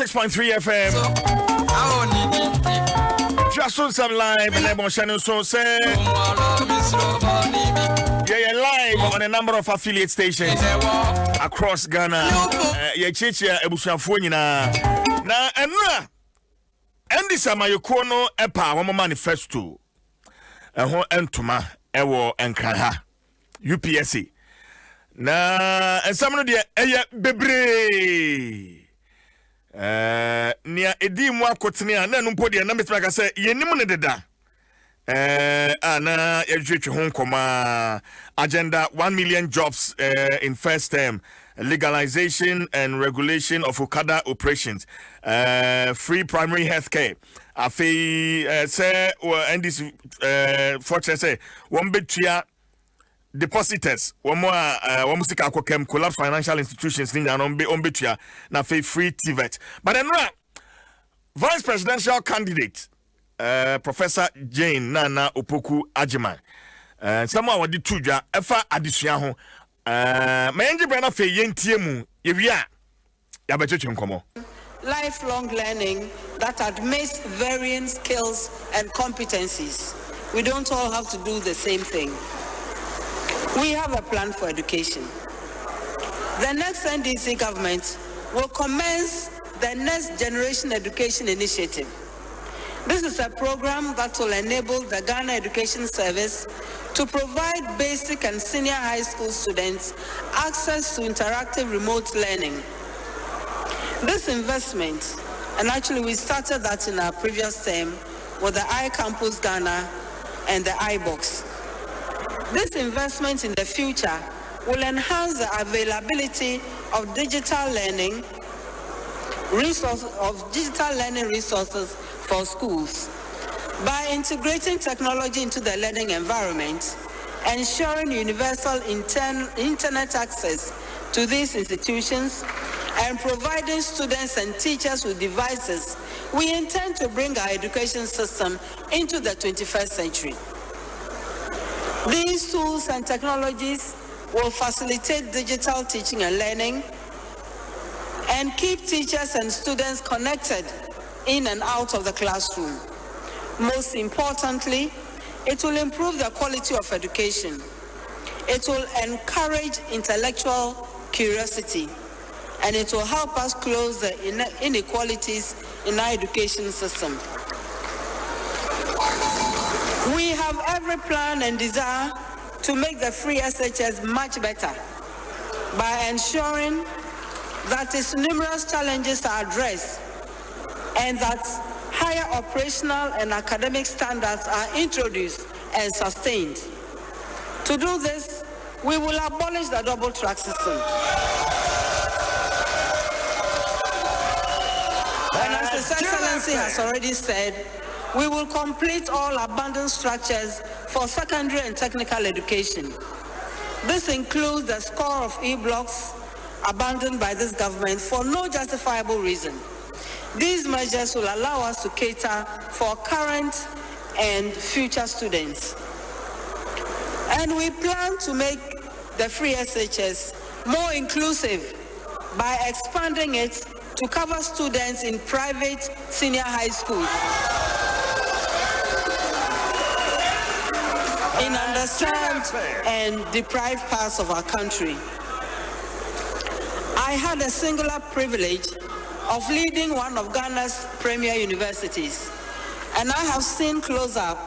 106.3 FM. Dwaso Nsem live and Adom channel so say. Yeah, live on a number of affiliate stations across Ghana. Yeah, chichi ebusuafo nyina. Na enra endi sama yekono epa wo manifesto. Eho entoma ewo enkranha UPSC. Na ensam no de eye bebre. Nia edi mu akotene a na numpo de na metuma ka se yenim ne deda. Ana yedwetwe ho nkoma agenda 1 million jobs in first term, legalization and regulation of Okada operations, free primary health care. Afi say and this fortune say one betua depositors one music akokem collapse financial institutions ninja on betua na free TVET. But then vice presidential candidate Professor Jane Nana Opoku Ajiman someone wadi tudwa efa adesua ho mayenje brana fe yentiemu yewia ya becheche nkomo. Lifelong learning that admits varying skills and competencies. We don't all have to do the same thing. We have a plan for education. The next NDC government will commence the Next Generation Education Initiative. This is a program that will enable the Ghana Education Service to provide basic and senior high school students access to interactive remote learning. This investment, and actually we started that in our previous term with the iCampus Ghana and the iBox. This investment in the future will enhance the availability of digital learning resources for schools by integrating technology into the learning environment, ensuring universal internet access to these institutions, and providing students and teachers with devices. We intend to bring our education system into the 21st century. These tools and technologies will facilitate digital teaching and learning and keep teachers and students connected in and out of the classroom. Most importantly, it will improve the quality of education. It will encourage intellectual curiosity, and it will help us close the inequalities in our education system. We have every plan and desire to make the free SHS much better by ensuring that its numerous challenges are addressed and that higher operational and academic standards are introduced and sustained. To do this, we will abolish the double track system. And as His Excellency has already said, we will complete all abandoned structures for secondary and technical education. This includes the score of E-blocks abandoned by this government for no justifiable reason. These measures will allow us to cater for current and future students. And we plan to make the free SHS more inclusive by expanding it to cover students in private senior high schools in underserved and deprived parts of our country. I had a singular privilege of leading one of Ghana's premier universities, and I have seen close up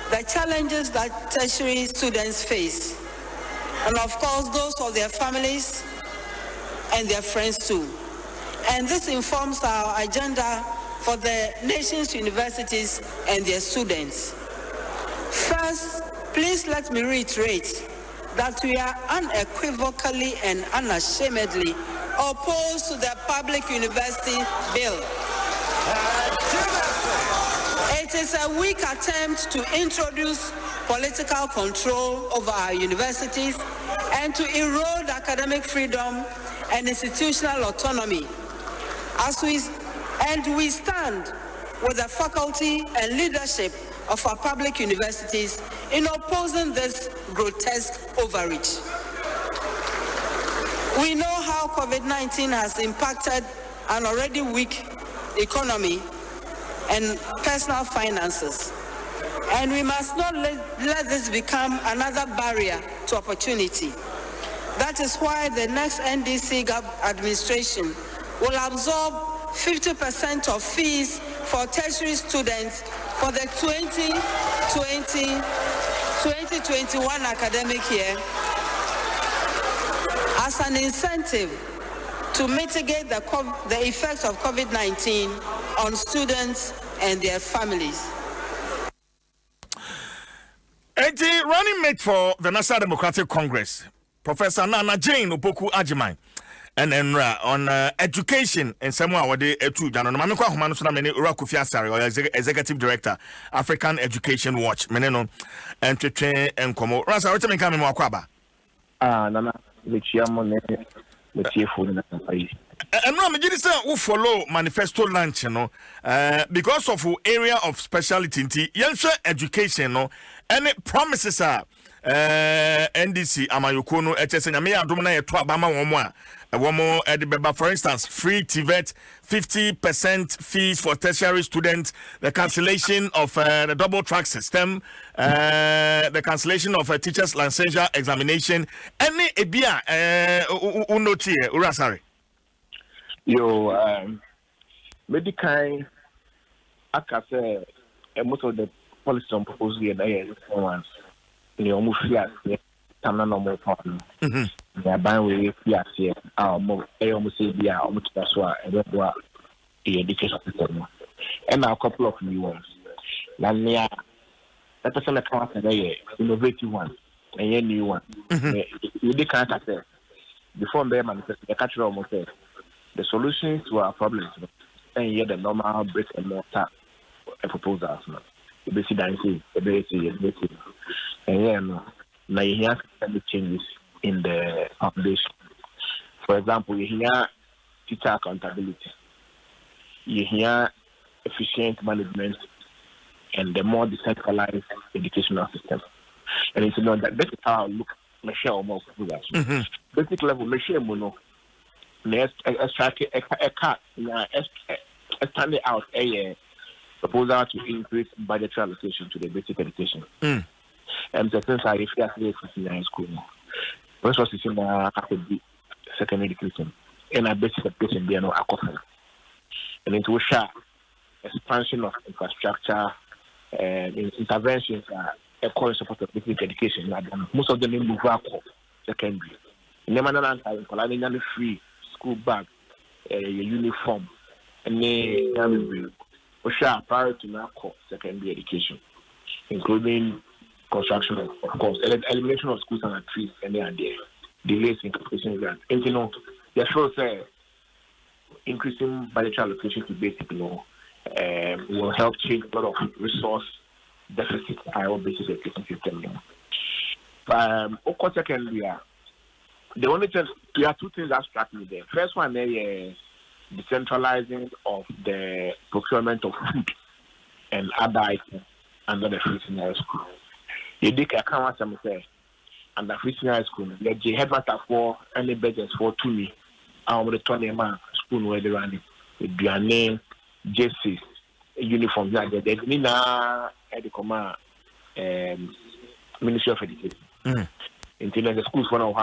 the challenges that tertiary students face, and of course those of their families and their friends too. And this informs our agenda for the nation's universities and their students. First, please let me reiterate that we are unequivocally and unashamedly opposed to the Public University Bill. It is a weak attempt to introduce political control over our universities and to erode academic freedom and institutional autonomy. We stand with the faculty and leadership of our public universities in opposing this grotesque overreach. We know how COVID-19 has impacted an already weak economy and personal finances. And we must not let this become another barrier to opportunity. That is why the next NDC administration will absorb 50% of fees for tertiary students for the 2020-2021 academic year as an incentive to mitigate the effects of COVID-19 on students and their families. Running mate for the National Democratic Congress, Professor Nana Jane Opoku Ajiman, and Enra on education and someone what they two Jano Mamiko Humanusana Mene Urakufi Asari or Executive Director, African Education Watch, Meneno, and to train and Komo. Rasa, what me coming more kwaba? Nana, the chairman, the chief food in the and no, me say who follow manifesto launch, you know, because of area of specialty, education, no, and it promises are NDC Amayukono HSN Yame Adomna Eto Abama Womwa. For instance, free TVET, 50% fees for tertiary students, the cancellation of the double track system, the cancellation of a teacher's licensure examination, any ebia unoti urasari. Yo, medical, I can say most of the policy on proposal here, they are ones. You almost flat, some normal problem. They are buying with flat here. Almost say they are almost that's why the education system. And now a couple of new ones. Lania, that person that comes today, innovative one, and a new one. You can't say before they manifest the culture almost say. The solutions to our problems and yet the normal brick and mortar proposals. The basic dancing, the basic, and now you have to changes in the foundation. For example, you hear teacher accountability, you hear efficient management, and the more decentralized educational system. And it's not that this is how I look, Michelle, more proposals. Basic level, Michelle Mono. Next, standing out a proposal to increase budgetary allocation to the basic education. And the things are if you are in high school, resources in the secondary education and a basic education be no accompany. And it will show expansion of infrastructure and interventions are a core support of basic education. Most of them move up secondary. In the manner of free school bag, your uniform, and then prior to now secondary education, including construction of course, elimination of schools and trees, and they are there. Delays in completion grants. And you know, the show say increasing budgetary allocation to basic law will help change a lot of resource deficit our basic education system. Of course, secondary. The only thing, there are two things that struck me there. First one, decentralizing of the procurement of food and other items under the free senior school. You did a count say under free senior school, the headmaster for any budgets for 2 me. I'm the 20 man school where they run it with their name, jerseys, uniforms. There's Nina at the command, Ministry of Education. Until the schools for now.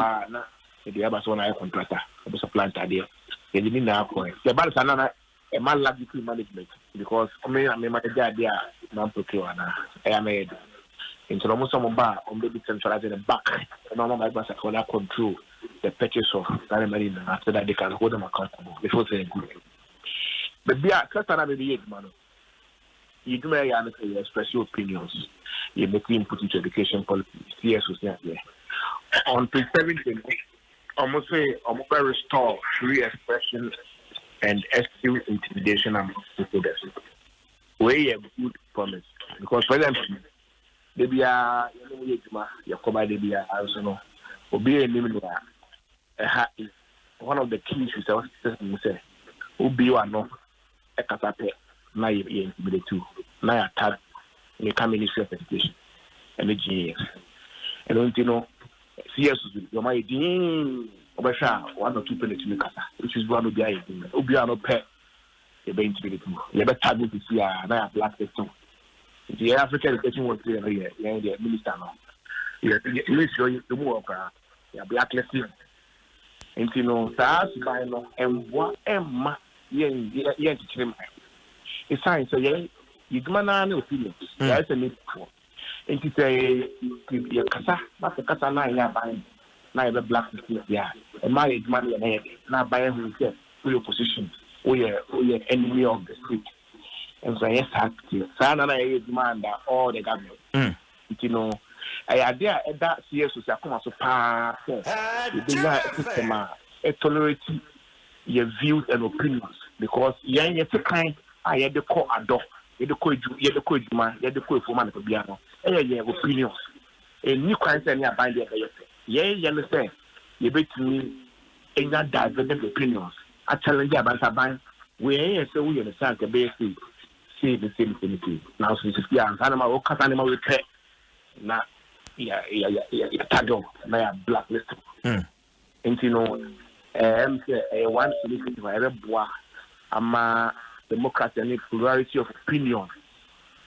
The other one I contractor, the supplanter there. They didn't now point. The bad is another a man like management because I mean my idea non procure and I made into almost some bar on the decentralizing the back. And normal my boss can control the purchase of that money after that they can hold them accountable before they good. But be a customer maybe man. You do my you express your opinions. You make input into education policy. Yes, on preserving almost say almost restore free expression and excuse intimidation among students. We have good promise because for example, they be a you come by they be a also no. Obi a name one of the key issues I was say Obi one no a katape na ye intimidate too na attack the Ministry of Education and the GS. And don't you know CS your my din obesha 1 or 2 penny to kasa which is one of the obi no pay e be intimidated you better go to see na black person the African education was there the minister no you show you the more ya blacklisting and you know that by no emboa emma yen chichim it's science so you demand an opinion that's a need for and to say you kasa na ya by na be blacklisting yeah and my demand na by who say your position we are enemy of the state and so yes active sana na demand all the government you know I idea that CS was come so pa the system tolerate your views and opinions because you kind I had the call ado you the call man you the call for man to be ano your opinions a new kind of bind you understand you bet me in that divergent opinions I challenge you about bind we so we understand the basic see the same thing now since yeah animal or cat animal we care na taggle na blacklist and you know one solution to every bois ama democracy and plurality of opinion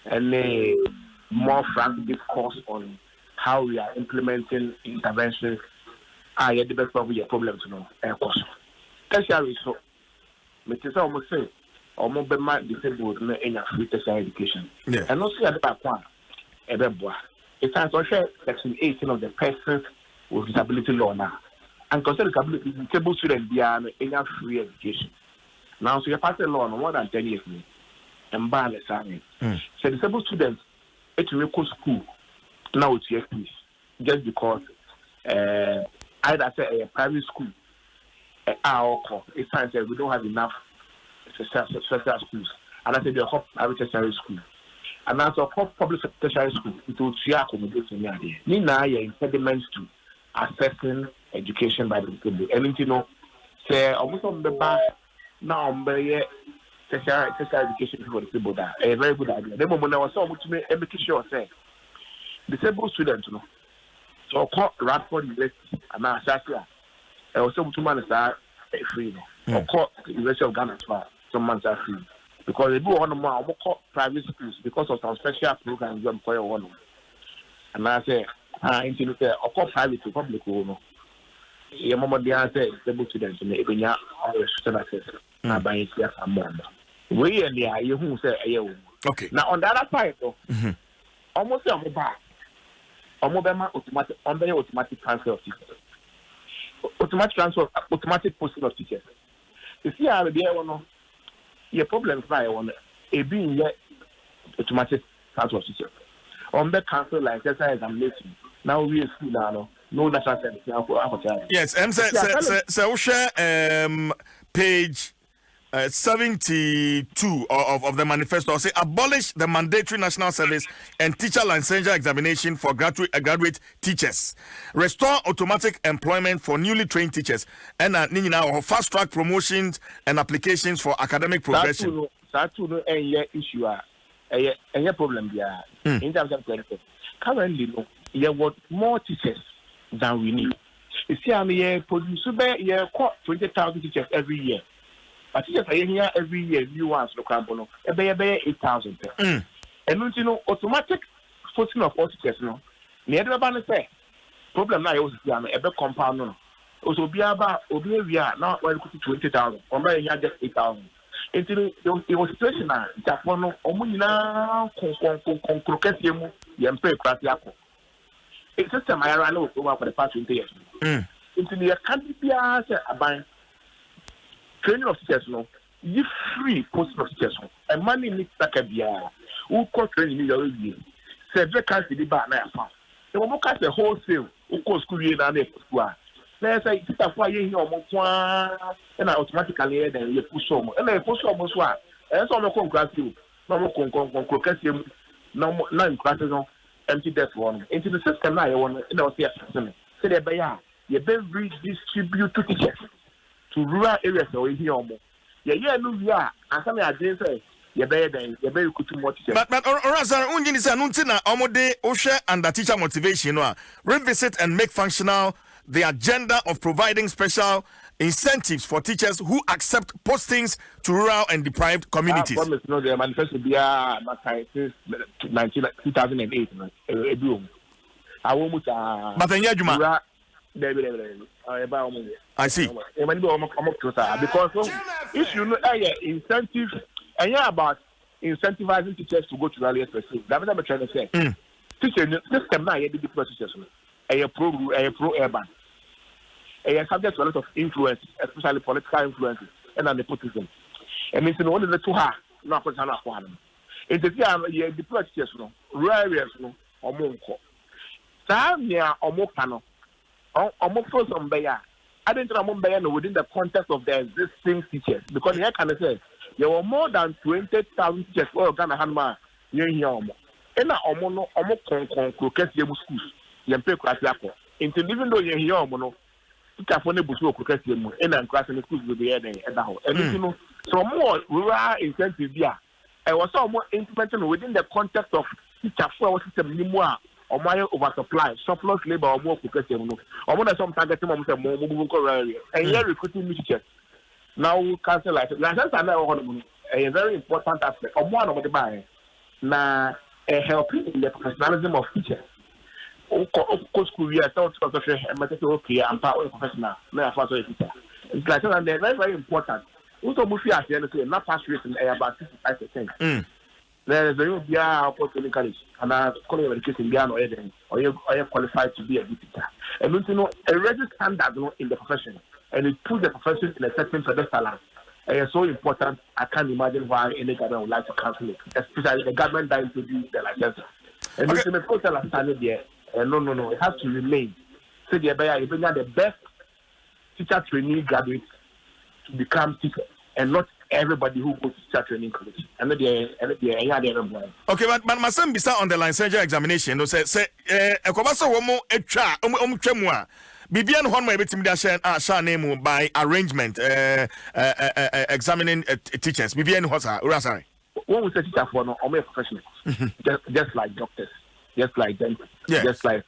and a more frank discourse on how we are implementing interventions the best of your problems you know course tertiary so me say almost say almost be my disabled na in free tertiary education and also at the back one every bois it's also Section 18 of the Persons with Disability Law now. And consider disabled students be in free education. Now, so you pass the law more than 10 years and ban the signing. So disabled students, it's a school now it's your piece just because either say a private school it's time we don't have enough special schools. And I say they are private tertiary school. And as a public tertiary school, it will share accommodation there. Nina impediments to assessing education by the people. And you know, say almost on the back now, tertiary education for the people that a very good idea. The moment I was so much make sure say disabled students, you know, so called Radford University and now Sasia. I was so much are free, or called University of Ghana as well. Some months are free. Because they do one more private schools because of some special programs you employ one. And I say, into the private to public no. Your mama dear say able students in the all restricted access. Now by here some more. We and the you who say okay. Now on the other side though, almost a mobile automatic transfer of teachers. Automatic posting of teachers. You see how the one your problems by on a being yet automatic transfer teacher. On the council like examination. Now we are school now. No national service now for our child. Yes, and so share page 72 of the manifesto say abolish the mandatory national service and teacher licensure examination for graduate teachers, restore automatic employment for newly trained teachers, and now fast track promotions and applications for academic progression. That's no issue any problem there in terms of currently you want more teachers than we need. You see I'm here produce 20,000 teachers every year. But teachers are here every year, new ones, no carbon, 8,000. And you know, automatic posting of all teachers, no. Near the banner say, problem now is a compound, no. Also, be about we are now 20,000, or maybe just 8,000. It was situation that one Omuna, Concrocatium, Yampe, Pratiaco. It's just a I know for the past 20 years. Into the country, a bank. Training of teachers, no, you free posting of teachers, and money needs like a beer. Who call training your year? Several countries the bar now. The one cast the wholesale, who call school year and school. Let's say it's why you hear and automatically then you push on, and then push almost one. And so no congratulate, no more concrocatium, no classes on empty death one. Into the system now, you want to know, say that by you then redistribute to teachers. To rural areas or here. Yeah, no, yeah, and some are saying, you better could more teachers. But Razar Unjin is an untina omode Osha and the teacher motivation revisit and make functional the agenda of providing special incentives for teachers who accept postings to rural and deprived communities. I promise no the manifesto be since 2008 I won't but then I see. Because if you know incentive and about incentivizing teachers to go to rally expressive, that's what I'm trying to say. Teacher system now you did teachers pro urban. Subject to a lot of influence, especially political influence and nepotism. And it's in order to have not for them. It's a deploy teachers, rural areas, or more. Samia or more panel. Or more for some bayer. I didn't know within the context of the existing teachers because here can I say there were more than 20,000 teachers for Ghana Hanma near here. And almost crocus schools. You pay class laptop. Even though you're here, teacher for nebusu crocus and class in schools will be at the house. And you know, so more rural incentive here. I was more implemented within the context of teacher for system anymore. Or my oversupply, surplus labor, or more professional. Or more than some targeting more movable area. And you're recruiting teachers. Now, cancel like that's a very important aspect. Or one of the buy. Now, helping in the professionalism of teachers. School year, so okay, I'm part of professional. Now, I a teacher. It's like they're very, very important. Also, Mufi at the end of the day, not pass rate in about 65%. There is a new opportunity college, and I'm calling education or you're qualified to be a good teacher. And you know, a registered standard in the profession, and it puts the profession in a certain pedestal. And it's so important. I can't imagine why any government would like to cancel it, especially the government that introduced the license. And it's in a total understanding there. No, it has to remain. So you bring out the best teacher trainee graduates to become teachers, and not everybody who goes to teacher training college. And okay, but my son be on the licensure examination. No say ekobaso womo etwa omtwamua bibian hon mo ebetim da share name by arrangement examining teachers bibian hosa urasare. When we say teacher for no professionals, just like doctors, just like dentists, just like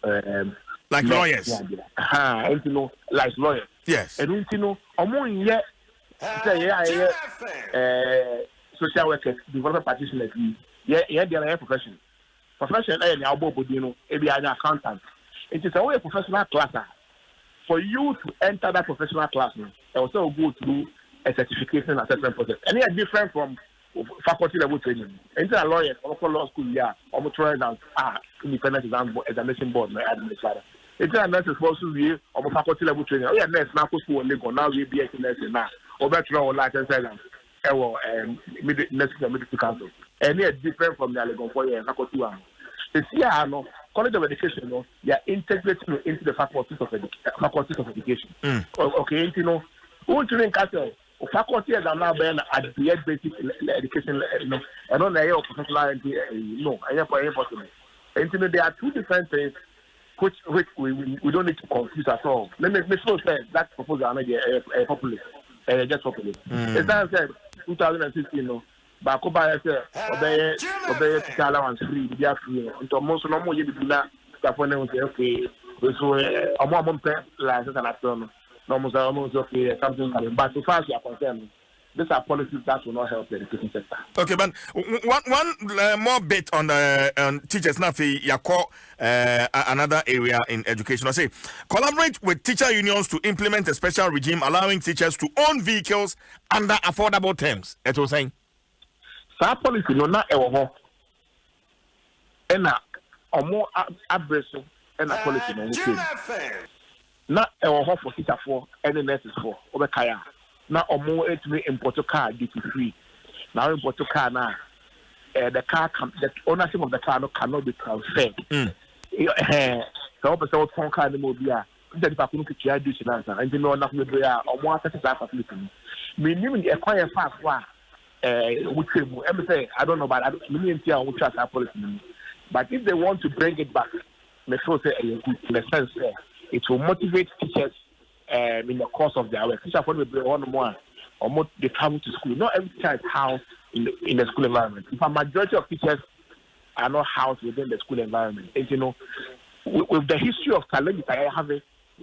lawyers. And you know, like lawyers. Yes. And you know, yet social workers, development practitioners, they are a profession. Profession, an accountant. It is a way professional class. For you to enter that professional class, you also go through a certification assessment process. And they are different from faculty level training. Into a lawyer, or law school, almost trying out independent examination board, my administrator. It's a nurse supposed to be or faculty level training. Oh, yeah, nurse now school legal now we be a nurse now. Or better or license and medical council. And they are different from the legal for your faculty one. The CIA, College of Education, they are integrating into the faculties of education. Okay, you know, who to castle faculty are now been at the basic education, and on the professional, no, I have for important. And you know, there are two different things which we don't need to confuse at all. Let me say that proposal are populist. Just populist. It's not said 2016, but Koba said, obey allowance free, they are free. Into most normal, you do that. That when they say, okay, so a more license and after almost okay, something coming. But so far as you are concerned, these are policies that will not help the education sector. Okay, but one more bit on the teachers. Now, another area in education. I say, collaborate with teacher unions to implement a special regime allowing teachers to own vehicles under affordable terms. It was saying. So policy no na ewo ena omo abrese ena policy no na ewo ho for teacher for any nurses for obekaya. Now, or etumi import car duty free. Now, import car now, the ownership of the car cannot be transferred. So, person phone car the mobile. That if I couldn't get your duty answer, and you know nothing to do or more facility. Meaning, acquire fast one. Which say I don't know, but I don't mean to trust our policy. But if they want to bring it back, in a sense, it will motivate teachers. In the course of their work, teacher for me one more or they travel to school. Not every child is housed in the school environment. If a majority of teachers are not housed within the school environment, and with the history of challenges I have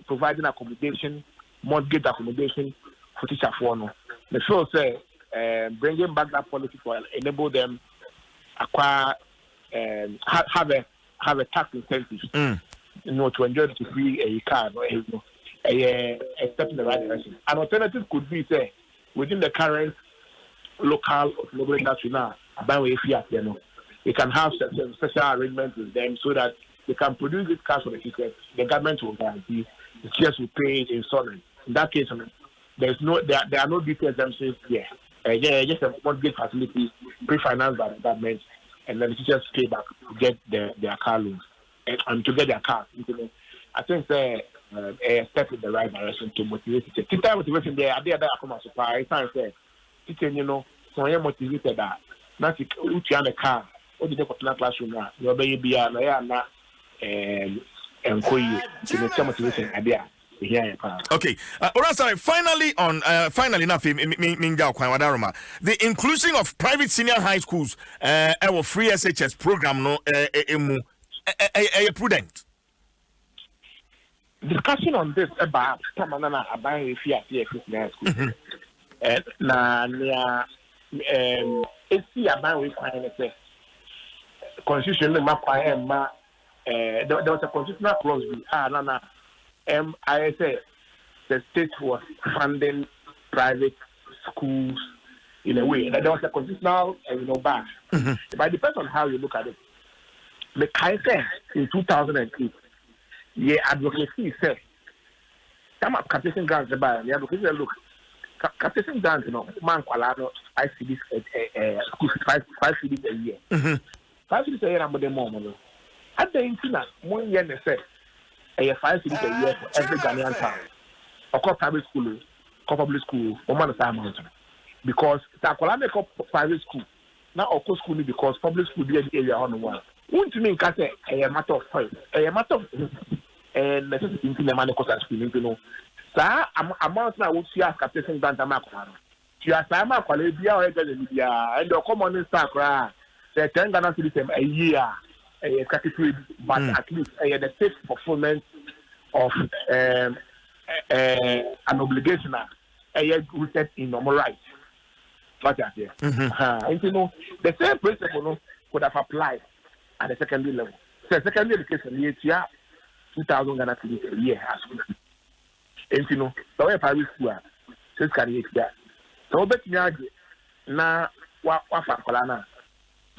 providing accommodation, mortgage accommodation for teachers for no, the show say bringing back that policy for enable them acquire have a tax incentive, to enjoy the free a car or a step in the right direction. An alternative could be say within the current local global industry now, we can have special arrangements with them so that they can produce this cash for the teachers. The government will guarantee the teachers will pay installment. In that case, there are no details themselves here. Just a mortgage facility pre-financed by the government, and then the teachers pay back to get their car loans and to get their cars. I think a step in the right direction to motivate teachers. Teacher motivation there, I did that come as surprise. I said, teacher, so I am motivated that not to the car. What did they put in the classroom now? Your baby, and motivation idea. Okay. Sorry. Finally, the inclusion of private senior high schools, our free SHS program, prudent. Discussion on this about about school. Constitution there was a constitutional clause. I say the state was funding private schools in a way. There was a constitutional, back. But it depends on how you look at it. The Kaiser in 2008, advocacy said, some of capitalization grants about the advocacy look. Capitalization grants, man, 5 cities, school 5 cities a year. 5 cities a year, I'm the moment. At the internet, 1 year they said. 5 cities a year for every Ghanaian town. Or private school, public school, or man assignment. Because Takola make up private school. Now or school because public school be the area on the one. Wouldn't you mean a matter of choice? A matter of necessity in the money cost school, So amount now would see as captain Danta Macron. She has time of Colabia or Media and the common star. They 10 Ghana cities a year. But at least the safe fulfillment of an obligation rooted in normal rights. What I say. And the same principle could have applied at the secondary level. So secondary education, 2,000 Ghana cedis a year. And the way private school, so can you get so bet me now what Colana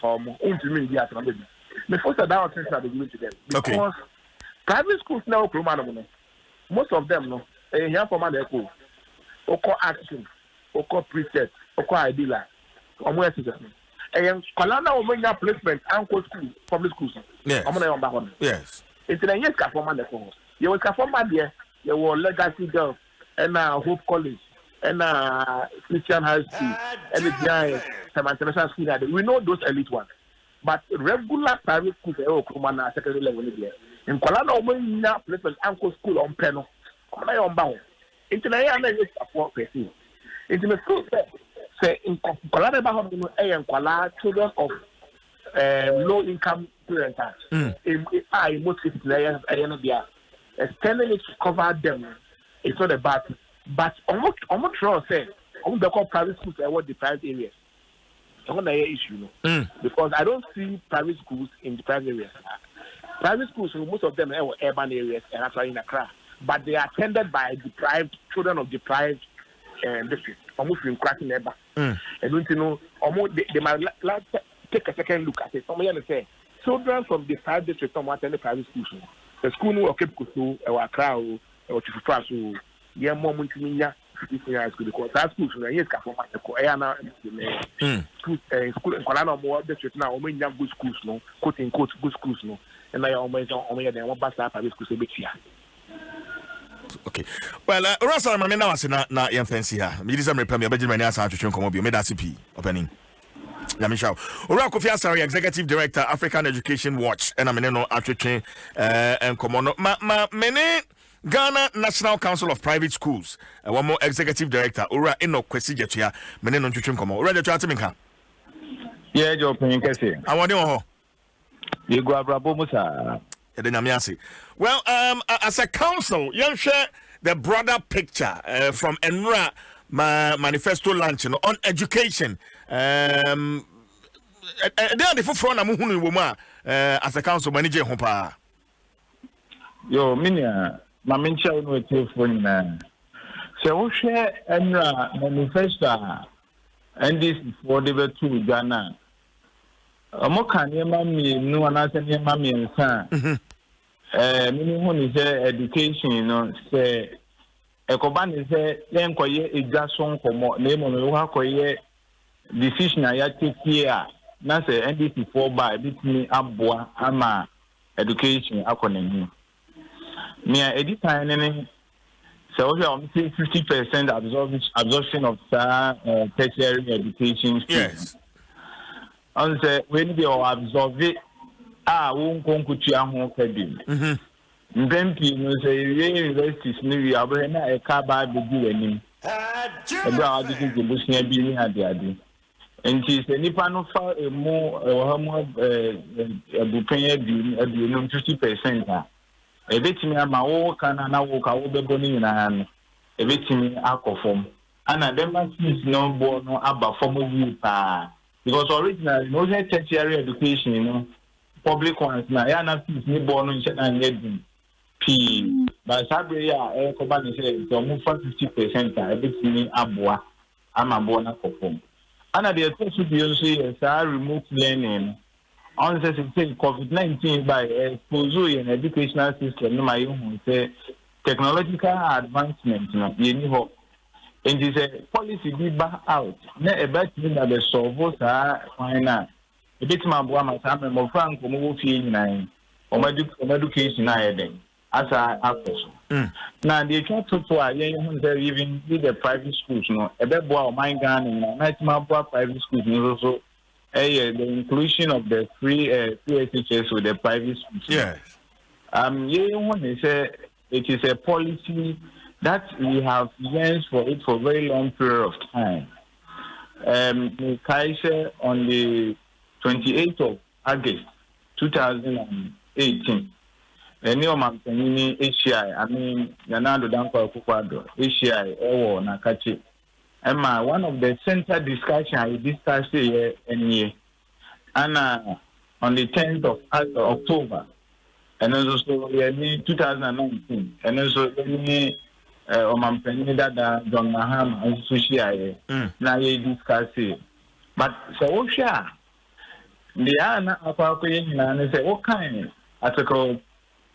from MultiMedia Group. Before that, I think I'll be giving to them. Because private schools now, most of them, they have for money, or action, or preset, or ideal, or more citizen. And Colana will bring up placement and school, public schools. Yes. Yes. It's in a year for money. You will for money, you will legacy girls, and Hope College, and Christian High School, and the giant International School. We know those elite ones. But regular private schools are secondary level. In Colana, we have placement uncle school on Peno. On bound. It's an area for person. It's in the school say in Colana, and Kuala children of low income parents. In most cases, extending it to cover them. It's not a bad thing. But almost sure say, the private schools are what the private areas. Issue, because I don't see private schools in the private areas. Private schools, most of them are urban areas and actually in Accra, but they are attended by children of deprived districts, almost in cracking their back. And almost they might take a second look at it. Somebody say children from the private district don't attend the private schools. The school will keep Kusu or Accra or Chifufa, yeah, more MultiMedia. Because that schools are here for school in Colana more district now, only young good schools, no, quote unquote good schools, no, and I always only then one bus up at school a bit here. Okay. Well, Russell, I'm now saying na young fancy here. Me this I'm repairing. Benjamin Yasa to train come up. You made that CP opening. Yamisha. Ora Kofi Asare, Executive Director, African Education Watch, and I'm no actually and come on. Many Ghana National Council of Private Schools, one more executive director, Ura Eno Kwesi Jetua, Meneno Chuchum Komo. Ura Jetua Timinka. Yeah, Joe Pinkesi. I want you. You go Abrabo Musa. Well, as a council, you share the broader picture from Enra manifesto launch on education. They are the front as a council manager. Yo, Minia, Mamincha no telephone. So we share Enra manifesto and this for the two Ghana. Amoka nyema mi no anase nyema mi nsa mini hu ni say education no say ekoba ni say yenkoye edwaso nkomo na emo no ha koye decision ya take here na say NDC 4 by bitimi aboa ama education akonani me editan ne say we am 50% absorption of tertiary education. Yes. On say when they absorb it, won't conquer ho kadim. Mbempi no say universities ni we abena e ka ba be di wanim. Ebra adi di busia bi ni ade. Enti se nipa no fa emu hamo bupenya bi 50% a. Ebetimi ama wo kana na wo ka wo bebo ni nyina no. Ebetimi akofom. Ana dem fees no bo no aba form wi pa. Because originally, no tertiary education, public ones now, na fees ni born in certain years. P. But Sabria, company says, so move for 50%. Everything abwa, I'm a bona perform. And at the other should be also remote learning. On the COVID-19 by exposure in educational system, my own say technological advancement, you know. And this policy be back out. Ne about me that the solve why not? A bit my boy, my son, my friend, come over here or my education. As I now, the can't talk to even with the private schools. No, a bit boy, my gun, and night my boy, private schools. Also, the inclusion of the free SHS with the private schools. Yes. It is a policy that we have yearned for it for a very long period of time. Kaisha on the 28th of August 2018, ACI, I mean, Yanado Danko Kupado, ACI, Ewo, Nakachi. And one of the center discussion I discussed here and on the 10th of October, and also 2019, and also that John Maham and Sushi now you discuss it. But so the Anna appropriation and say what kind article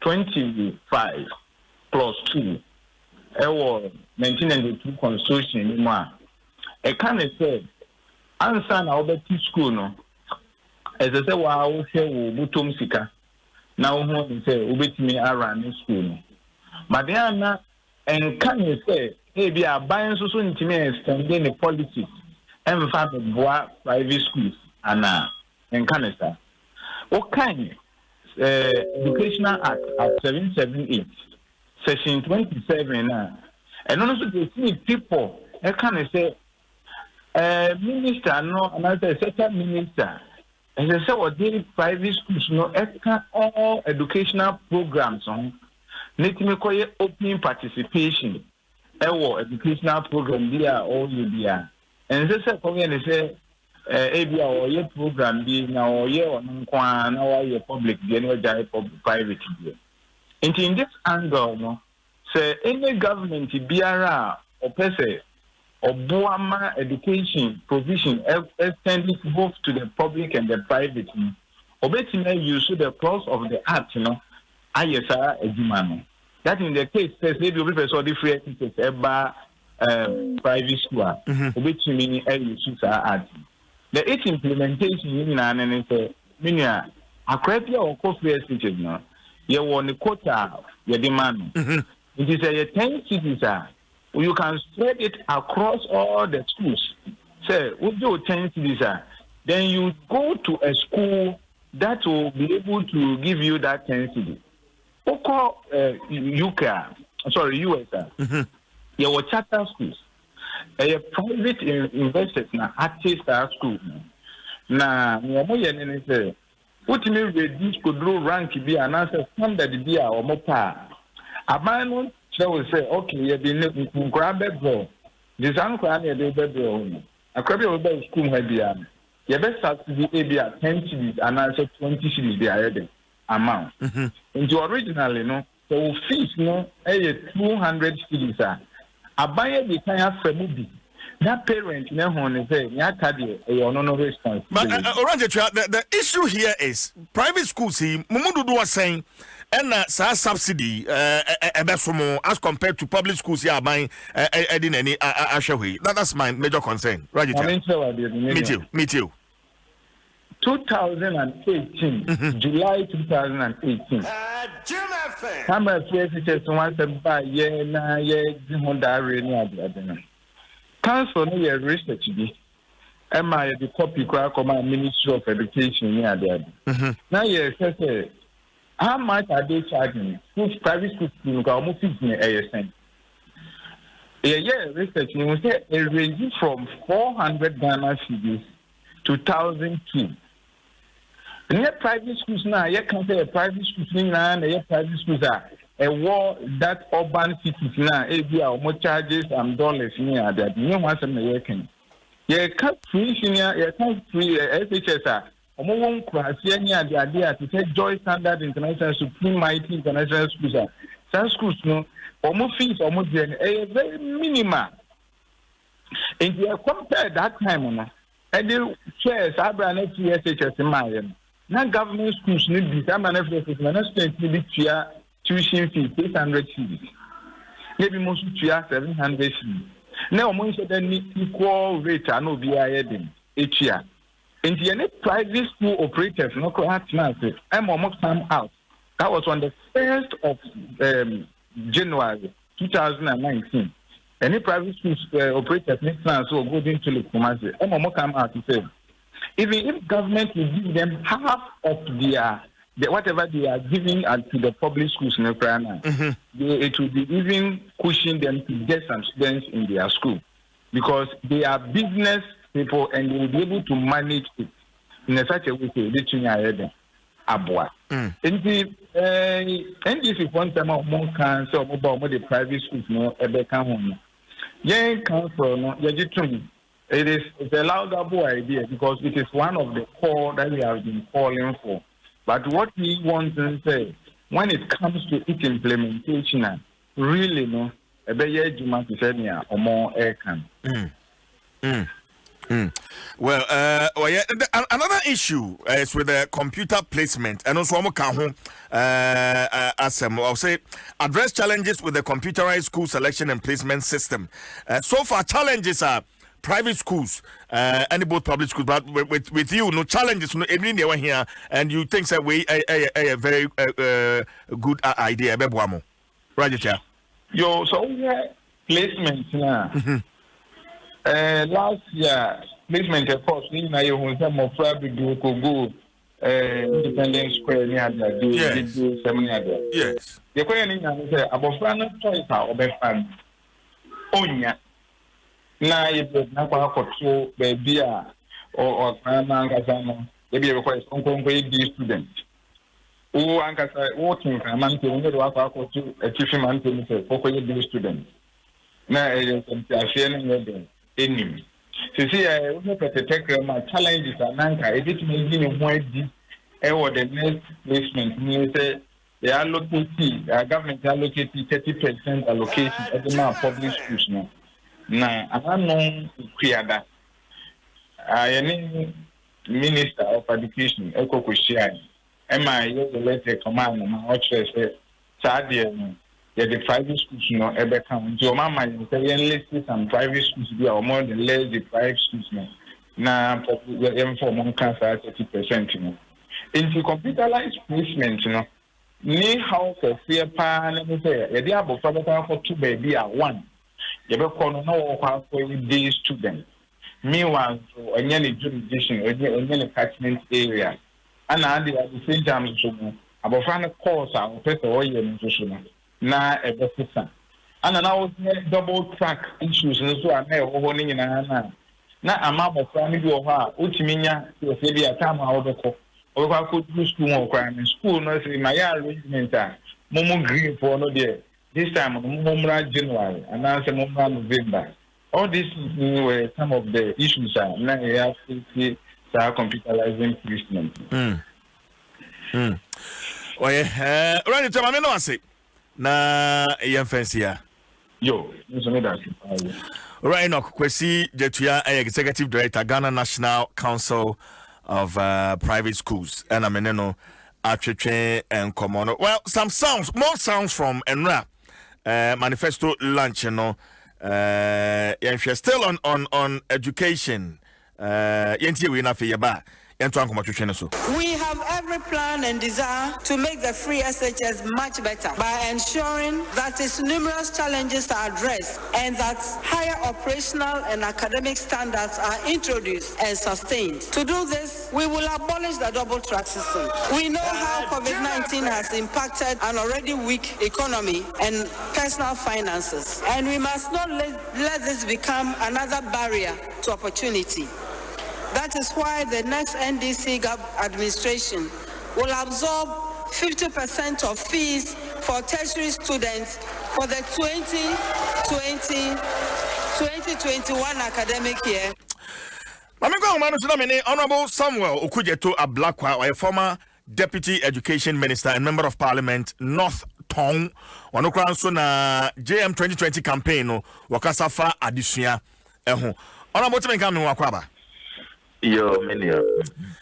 25 plus 2 1992 constitution a kind of said answer now the school no as I say wow share butum sika now who say ubetimi around school but they are not. And can you say, hey, we are buying so soon to me extending the policies and father boy private schools and can you say, what kind Educational Act of 778, Section 27, and also to see people, I can say, minister, no, another certain minister, and they say, what daily private schools, no, all educational programs on. Let me call it open participation. Educational program there all you there. And this is coming and say, ABA or your program be now or your non-quan or your public, general private. And in this angle, no, say any government BRA or PESE or Boama education provision extended both to the public and the private. Obetime use the clause of the act, you know. ISR Ejimano. That in the case says maybe we prefer the free teachers ever private school. Which meaning use add. The its implementation in an meaning a crapia or co-free teachers now. You want the quota your demand. It is a 10 cities you can spread it across all the schools. Say, we do 10 cities then you go to a school that will be able to give you that 10 cities. Oko UK, sorry, US. You were charter schools. A private investors na artist school. Na mo ye ne say what me reduce could do rank be an answer standard be or more pa. Aban no will say okay, you be grab it bro. This uncle and you be bro. A crabby over school may be an. You best subsidy be at 10 cities and answer 20 cities be ahead amount. Into originally no, so fees no 200 cities are. Aban the kind of family. That parent never say no response. But the issue here is private schools. Mumudu was saying, and subsidy as compared to public schools here buying in any way. That's my major concern. Right? Me too. 2018, July 2018. How much teachers want to buy Council no research be. Am I the copy come Ministry of Education near there? Now say how much are they charging? Private schools go almost 15 ASN. Research you say it ranges from 400 Ghana cedis to 1,002. And private schools now, you can say private schools now, and private schools are a war that urban cities now, more charges and dollars near that. You want some American. You can't free senior, you can't free SHS. Won't cross any idea to take Joy Standard International Supreme Mighty International Schools. Some schools no, almost fees almost a very minimal. And you compare that time, and the shares are brand new SHS in my now government schools need this. I'm an FSS, management need tuition fee 800 cedis. Maybe most of 700 cedis. Now, most of them need equal rate. I know BIA each year. And the private school operators, no correct answer. I'm almost come out. That was on the 1st of January 2019. Any private school operators next time so go into the commercial. I'm almost come out to say, even if government will give them half of their whatever they are giving to the public schools in Ukraine, it will be even pushing them to get some students in their school because they are business people and they will be able to manage it in such a way that Abua. And if one time of more cancer about the private schools, no, a home. Young council, no, it's a laudable idea because it is one of the core that we have been calling for. But what we want to say, when it comes to its implementation, really, no, a better Juma to say, or more air can. Well, another issue is with the computer placement, and also I'll say address challenges with the computerized school selection and placement system. So far, challenges are private schools and both public schools, but with you, no challenges, no everything here, and you think that we a very good idea, right? Yo, so placement now. Last year, placement of course, you know, some of private go Independence Square near the seminar. Yes. The question is about Fran choice or Befan. Onya. Now, if the Napa baby or Grandma, maybe a request on student. Oh, Ankasa, working for a month to a teaching man to say, student. Now, I'm sharing enemy. So see, I look at the tech my challenges are nanka. It may be more deep. The next placement means they allocate government allocated 30% allocation at the amount of public schools now. Now, I'm known clear that I am Minister of Education, Eko Kushiani. Am I the letter command on my church? Sadia. Yeah, the private schools, you know, ever come. So, Mama, you say, some private schools be or more than less the private schools now. Now, for one cancer 30%, you know. Into computerized placement, you know, need how to fear pan, let me say, the above for two baby are one. You ever call no for day student. Meanwhile, so any jurisdiction or any catchment area. And at the same time, so about find a course, I'll pay the oil and na ebesisa ana na wo double track issues nso a na ewo ho ni nyina na ama mofra ni bi wo ha otiminya se bi ata ma wo beko akọ school mo kwa ni school no say my arrangement a momo green for no there this time momo January and now say momo November. All these were some of the issues na we have to see computerizing treatment. Oye, right to me no say na yemfensia. Yo, so me that. Right now, Kwesi Jetuya, Executive Director, Ghana National Council of Private Schools, and I'm in Atreche and Komono. Well, more sounds from Enra manifesto lunch, if you're still on education, We have every plan and desire to make the free SHS much better by ensuring that its numerous challenges are addressed and that higher operational and academic standards are introduced and sustained. To do this, we will abolish the double track system. We know how COVID-19 has impacted an already weak economy and personal finances, and we must not let this become another barrier to opportunity. That is why the next NDC administration will absorb 50% of fees for tertiary students for the 2020-2021 academic year. Honorable Samuel Okujeto Ablakwa, a former Deputy Education Minister and Member of Parliament, North Tong, wanokranso na JM 2020 campaign wakasafa adisua eho. Honorable Timenka Wakwaba. Yo, Minia,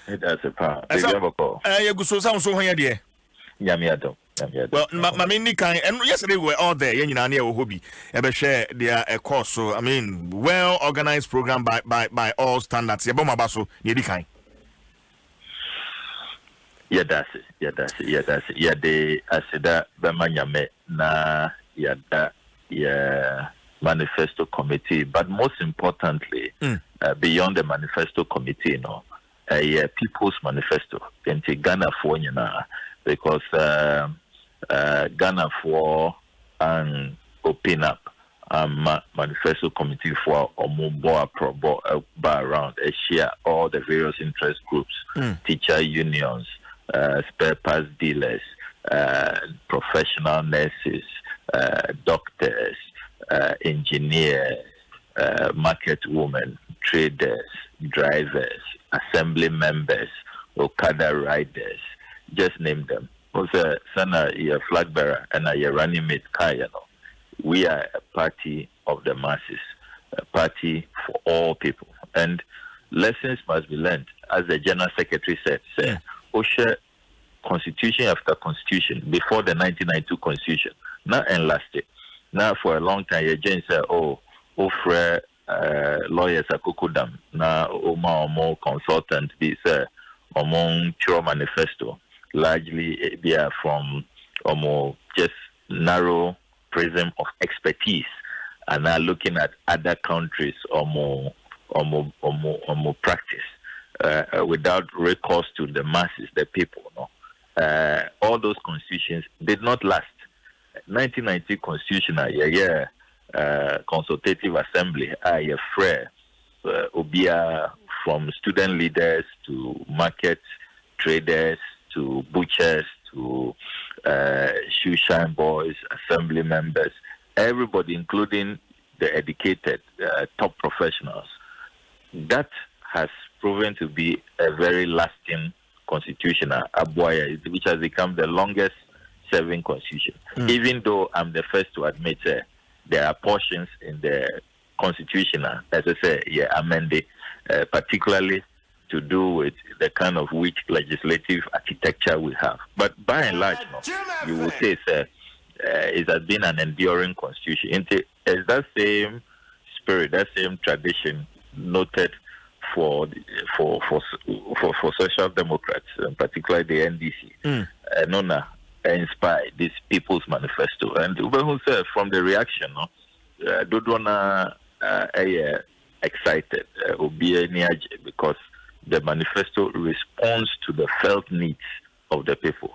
that's a part. You go so here, dear. Yamiado. Well, my main kind, and yesterday we were all there. You know, near hobby, ever share their course. So I mean, well organized program by all standards. Yeah, bomba baso, yeah, the kind. Yeah, that's it. Yeah, they I said that Bamanyame na that manifesto committee, but most importantly, beyond the manifesto committee, people's manifesto in Ghana for because Ghana for and open up manifesto committee for Omumbo around share all the various interest groups, teacher unions, spare parts dealers, professional nurses, doctors, engineers, market women, traders, drivers, assembly members, Okada riders, just name them. Also, Sana, your flag bearer and your running mate, we are a party of the masses, a party for all people. And lessons must be learned. As the General Secretary said, OSHA constitution after constitution, before the 1992 constitution, not enlasted. Now, for a long time, your Jane said, offer lawyers at Kukudam, now Omo consultant, be among Chiro Manifesto, largely they are from just narrow prism of expertise, and now looking at other countries practice without recourse to the masses, the people. All those constitutions did not last. 1990 constitutional consultative assembly free obia from student leaders to market traders to butchers to shoe shine boys, assembly members, everybody, including the educated top professionals. That has proven to be a very lasting constitutional which has become the longest serving constitution. Even though I'm the first to admit there are portions in the constitutional, as I say, amended, particularly to do with the kind of weak legislative architecture we have. But by and large, you would say it has been an enduring constitution. It's that same spirit, that same tradition noted for social democrats, particularly the NDC. Nona inspired this People's Manifesto. And who said from the reaction, Dodona excited, because the manifesto responds to the felt needs of the people.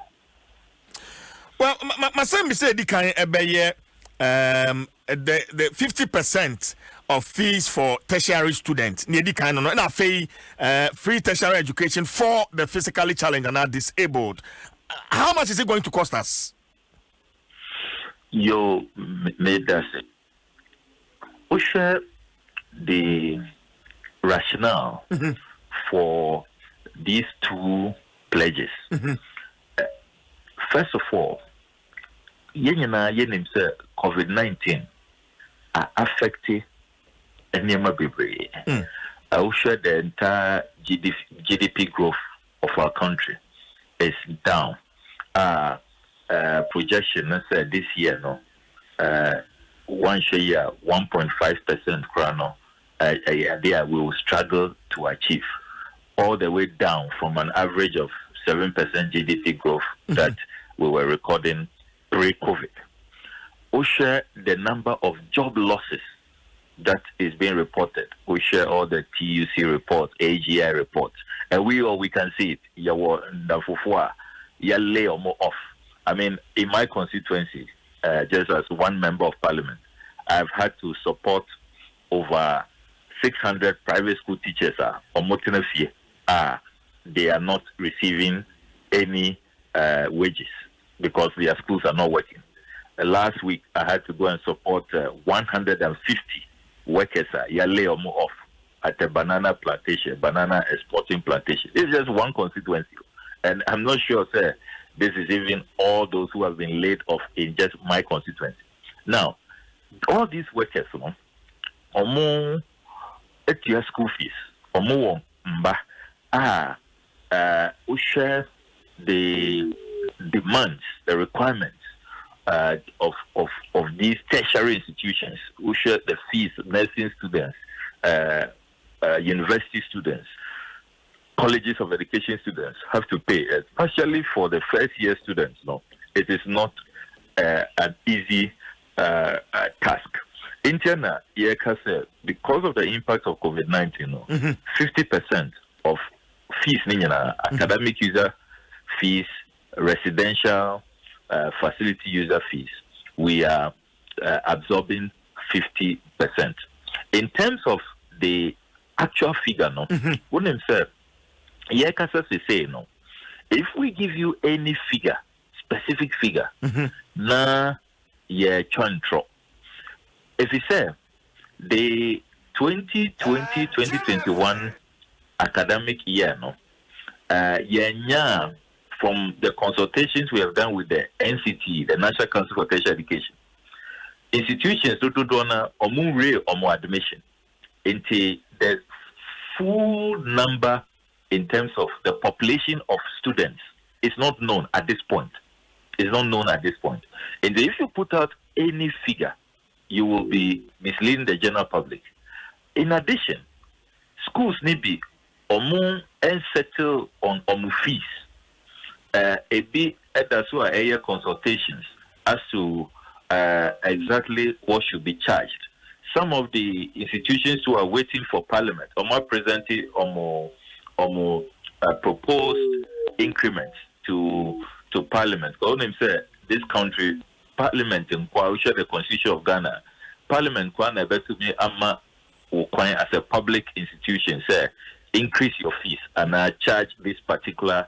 Well, Well, my son said the 50% of fees for tertiary students near the kind of and free tertiary education for the physically challenged and are disabled. How much is it going to cost us? You made us share the rationale for these two pledges. First of all, COVID-19 are affecting Enyema Bibre. I will share the entire GDP growth of our country is down. Projection said this year, one share 1.5% chrono. There we will struggle to achieve all the way down from an average of 7% GDP growth that we were recording pre-COVID. We share the number of job losses that is being reported. We share all the TUC reports, AGI reports, and we can see it. You lay or more off. I mean, in my constituency, just as one member of parliament, I've had to support over 600 private school teachers. They are not receiving any wages because their schools are not working. Last week, I had to go and support 150 workers lay or more off at a banana plantation, banana exporting plantation. It's just one constituency. And I'm not sure, sir, this is even all those who have been laid off in just my constituency. Now, all these workers, omo etia school fees, omo mba, we share the demands, the requirements of these tertiary institutions. We share the fees, nursing students, university students, colleges of education students have to pay, especially for the first year students. No, it is not an easy task. In China, because of the impact of COVID-19, 50% of fees, academic user fees, residential facility user fees, we are absorbing 50%. In terms of the actual figure, Unem said, if we give you any figure, specific figure, if you say the 2020-2021 academic year, from the consultations we have done with the NCT, the National Council for Tertiary Education, institutions to do admission into the full number in terms of the population of students is not known at this point. It's not known at this point. And if you put out any figure, you will be misleading the general public. In addition, schools need be and settle on fees. Consultations as to exactly what should be charged. Some of the institutions who are waiting for Parliament presented proposed increments to Parliament. This country, Parliament in the Constitution of Ghana, Parliament as a public institution, say, increase your fees and charge this particular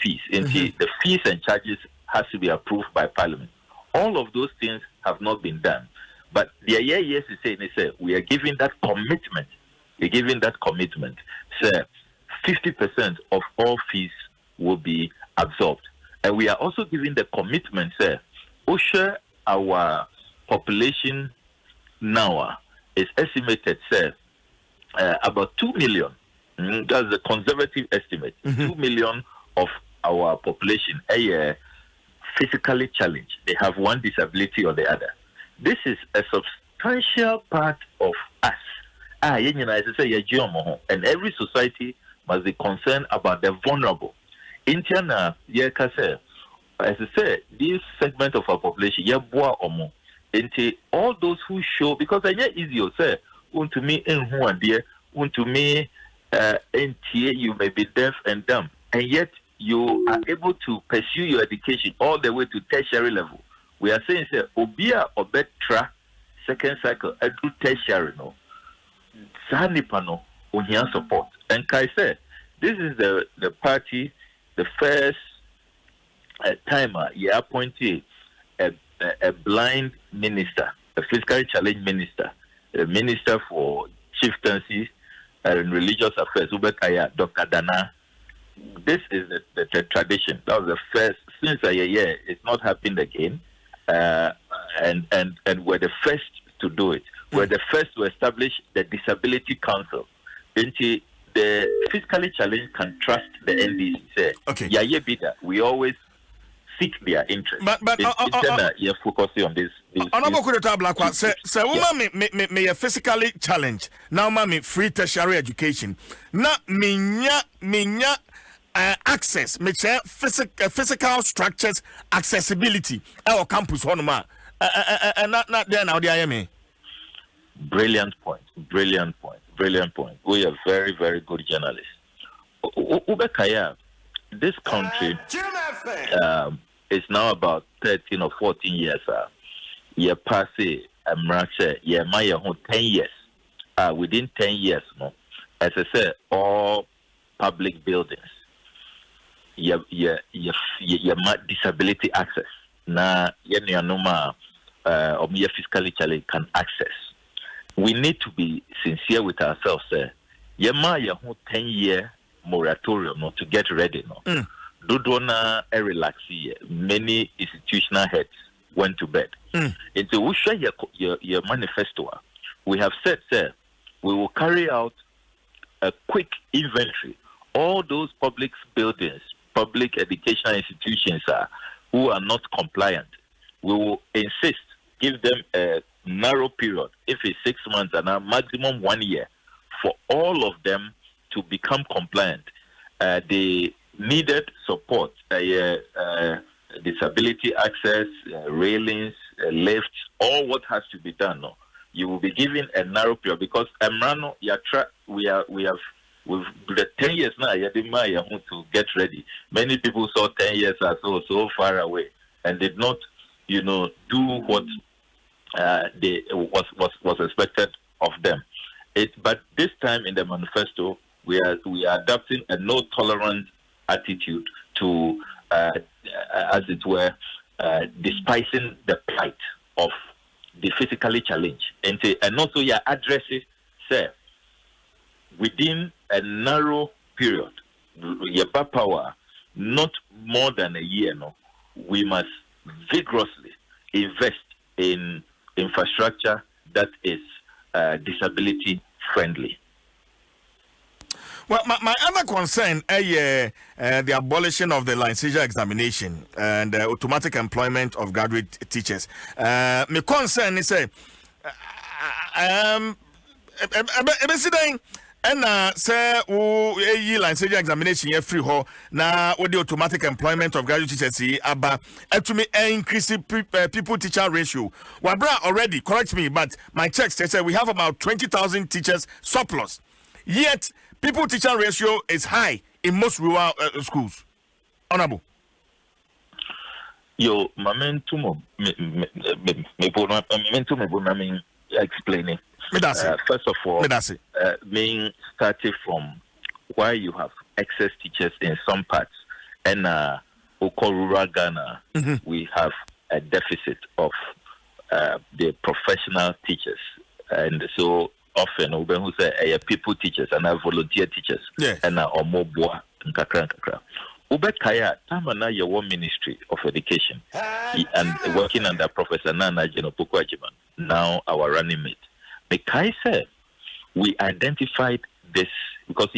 fees. The fees and charges has to be approved by Parliament. All of those things have not been done. But the yes is saying, we are giving that commitment. We're giving that commitment. Sir, 50% of all fees will be absorbed. And we are also giving the commitment, sir, our population now is estimated, sir, about 2 million. That's the conservative estimate. 2 million of our population are physically challenged. They have one disability or the other. This is a substantial part of us. And every society must be concerned about the vulnerable. In China, as I say, this segment of our population, all those who show, because I get easy, say, to me, you may be deaf and dumb, and yet you are able to pursue your education all the way to tertiary level. We are saying, say, Obia Obetra, second cycle, edu tertiary, no. Sanipano, Unia support. And Kai said, this is the party, the first time you appointed a blind minister, a physically challenged minister, a minister for chieftaincy and religious affairs, Ubekaya, Dr. Dana. This is the tradition. That was the first, since a year, it's not happened again. And we're the first to do it. We're the first to establish the Disability Council. The physically challenged can trust the NDC. Say, okay. We always seek their interest. But you're focusing on this. So, woman may physically challenged. Now, mommy, free tertiary education. Now, minya access, me physical structures, accessibility. Our campus, one ma. Not there now. The IMA. Brilliant point. We are very, very good journalists. Ubekaya, this country is now about 13 or 14 years. Ye passe my 10 years. Within 10 years, no, as I said, all public buildings, your disability access. Na yenyanuma or physically challenged can access. We need to be sincere with ourselves. Yema 10-year moratorium no, to get ready. No, Dudona relax. Many institutional heads went to bed. It's we share your manifesto. We have said, sir, we will carry out a quick inventory. All those public buildings, public educational institutions who are not compliant. We will insist, give them a narrow period, if it's 6 months and a maximum 1 year, for all of them to become compliant. The needed support, disability access, railings, lifts, all what has to be done. No? You will be given a narrow period because Emrano, we've the 10 years now, to get ready. Many people saw 10 years as so far away and did not, do what was expected of them. But this time in the manifesto, we are adopting a no tolerance attitude to, as it were, despising the plight of the physically challenged, and also your addresses, sir, within a narrow period, your power, not more than a year. No, we must vigorously invest in infrastructure that is disability friendly. Well, my other concern is the abolition of the licensure examination and automatic employment of graduate teachers. My concern is and say licensure examination here free ho na with the automatic employment of graduate teachers aba to me increase people teacher ratio. Wabra already correct me, but my checks say we have about 20,000 teachers surplus. Yet people teacher ratio is high in most rural schools. Honorable. Yo, momentum explaining. First of all, being started from why you have excess teachers in some parts, and rural Ghana, we have a deficit of the professional teachers, and so often who say people teachers and volunteer teachers, and omobwa nkakra. Ubekaya tamana your Ministry of Education and working under Professor Nana Jenopoku Ajiman, now our running mate. Mekai said we identified this because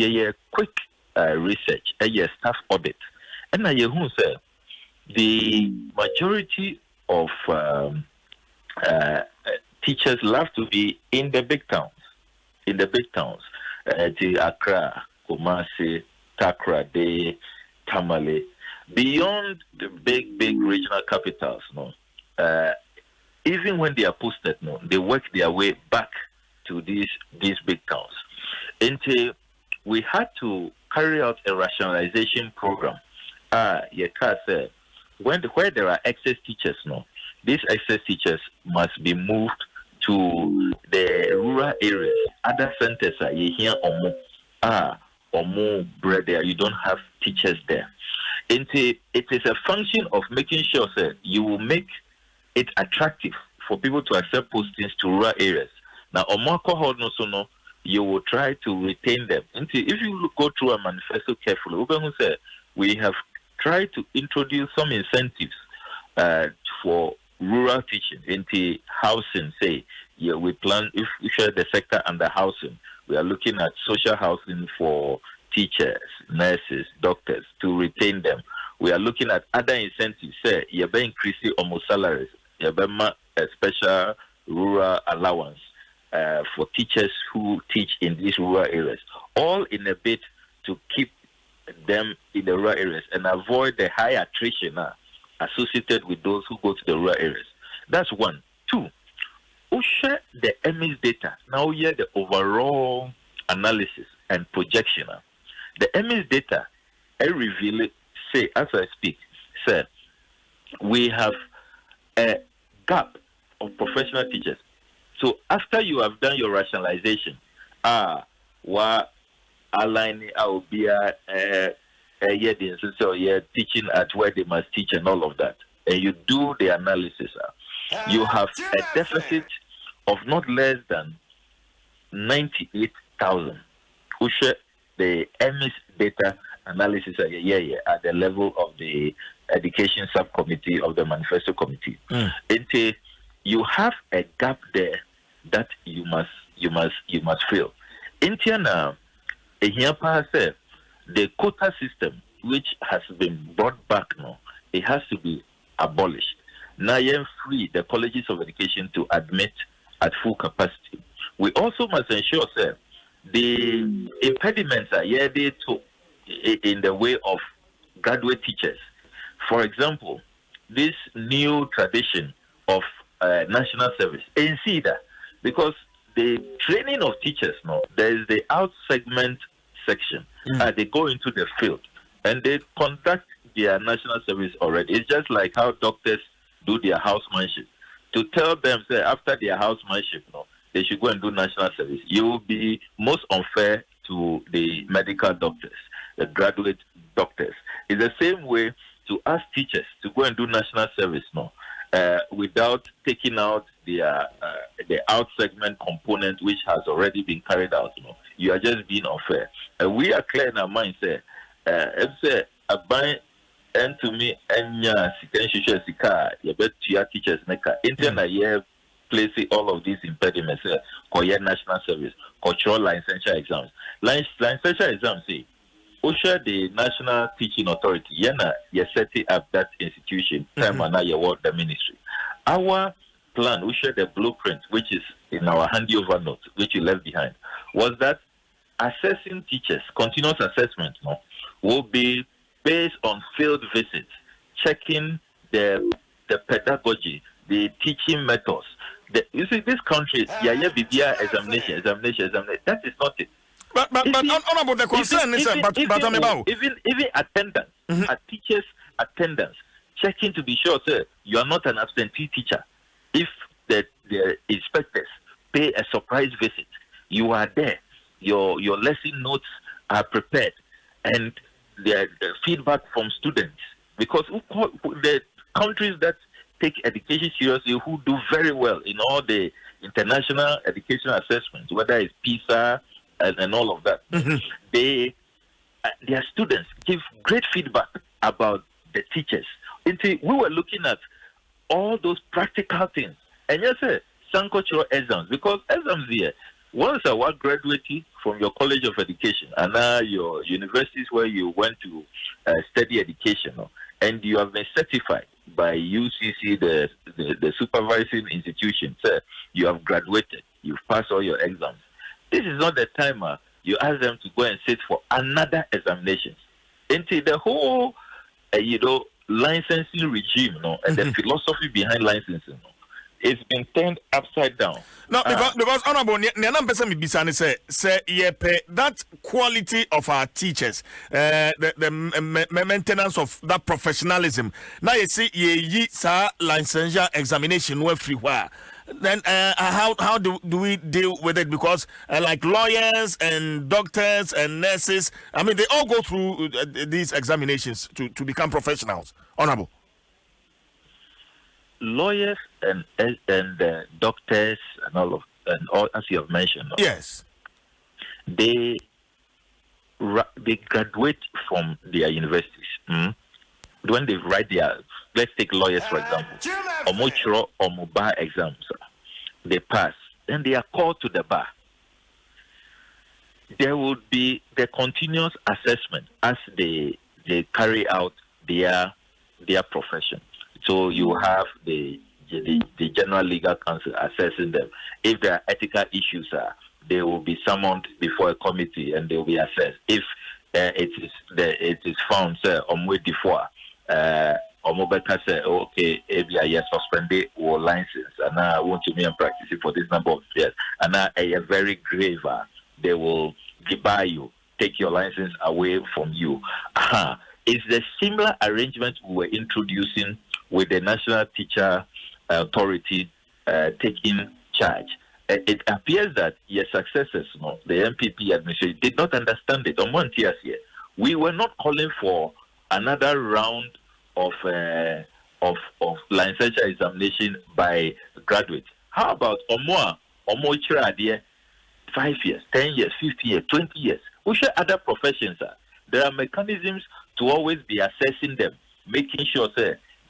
quick research, staff audit, and who said the majority of teachers love to be in the big towns. The Accra, Kumasi, Takoradi, Tamale, beyond the big regional capitals. Even when they are posted, they work their way back to these big towns. Until we had to carry out a rationalization program Your car said, where there are excess teachers, these excess teachers must be moved to the rural areas. Other centers are here or more bread there. You don't have teachers there. It is a function of making sure that you will make it attractive for people to accept postings to rural areas. Now, you will try to retain them. If you go through a manifesto carefully, we have tried to introduce some incentives for rural teaching into housing. Say, we plan, if we share the sector under housing, we are looking at social housing for teachers, nurses, doctors to retain them. We are looking at other incentives. Say, you're increasing almost salaries. You're a special rural allowance for teachers who teach in these rural areas, all in a bid to keep them in the rural areas and avoid the high attrition associated with those who go to the rural areas. That's one. Two, we share the EMIS data. Now we hear the overall analysis and projection. The EMIS data, I reveal, say, as I speak, said, we have a gap of professional teachers. So after you have done your rationalization, aligning our teaching at where they must teach and all of that, and you do the analysis, you have a deficit of not less than 98,000. Who share the EMIS data analysis at the level of the education subcommittee of the manifesto committee. You have a gap there that you must fill. Now, the quota system, which has been brought back now, it has to be abolished. Now you free the colleges of education to admit at full capacity. We also must ensure that the impediments are in the way of graduate teachers. For example, this new tradition of national service, because the training of teachers now, there is the out segment section. They go into the field and they conduct their national service already. It's just like how doctors do their housemanship. To tell them, say, after their housemanship, they should go and do national service. You will be most unfair to the medical doctors, the graduate doctors. It's the same way to ask teachers to go and do national service without taking out the out segment component, which has already been carried out. You are just being unfair. We are clear in our mind. Say, I buy and to me and teachers placing all of these impediments for national service, cultural licensure exams. Licensure exams say, the National Teaching Authority, you're setting up that institution, time and now you work the ministry. Our plan, we share the blueprint, which is in our handover note, which you left behind, was that assessing teachers, continuous assessment, will be based on field visits, checking the pedagogy, the teaching methods. You see, this country, examination. That is not it. But honorable, the concern is even attendance, teachers' attendance, checking to be sure, sir, you are not an absentee teacher. If the inspectors pay a surprise visit, you are there. Your lesson notes are prepared, and the feedback from students. Because the countries that take education seriously, who do very well in all the international education assessments, whether it's PISA and all of that, their students give great feedback about the teachers. We were looking at all those practical things. And yes, sir, some cultural exams, because exams here, once I was graduating from your college of education and now your universities where you went to study education, and you have been certified by UCC, the supervising institution, sir, you have graduated, you've passed all your exams. This is not the time you ask them to go and sit for another examination. Into the whole, licensing regime, and the philosophy behind licensing, It's been turned upside down. No, because honorable, say that quality of our teachers, the maintenance of that professionalism. Now you see, ye licensure examination everywhere. Then how do we deal with it? Because like lawyers and doctors and nurses, I mean, they all go through these examinations to become professionals. Honorable. Lawyers and doctors and all as you have mentioned. Yes. They graduate from their universities. When they write let's take lawyers for example, or bar exams, they pass, then they are called to the bar. There would be the continuous assessment as they carry out their profession. So you have the general legal counsel assessing them. If there are ethical issues, they will be summoned before a committee and they will be assessed. If it is found, before Omobeka say, okay, yes, suspended or license, and I want to be practicing for this number of years, and now a very grave, they will debar you, take your license away from you. It's the similar arrangement we were introducing with the National Teacher Authority taking charge. It appears that your successors, the MPP administration, did not understand it. On one tier here, we were not calling for another round of licensure examination by graduates. How about Omoa 5 years, 10 years, 15 years, 20 years? We share other professions. There are mechanisms to always be assessing them, making sure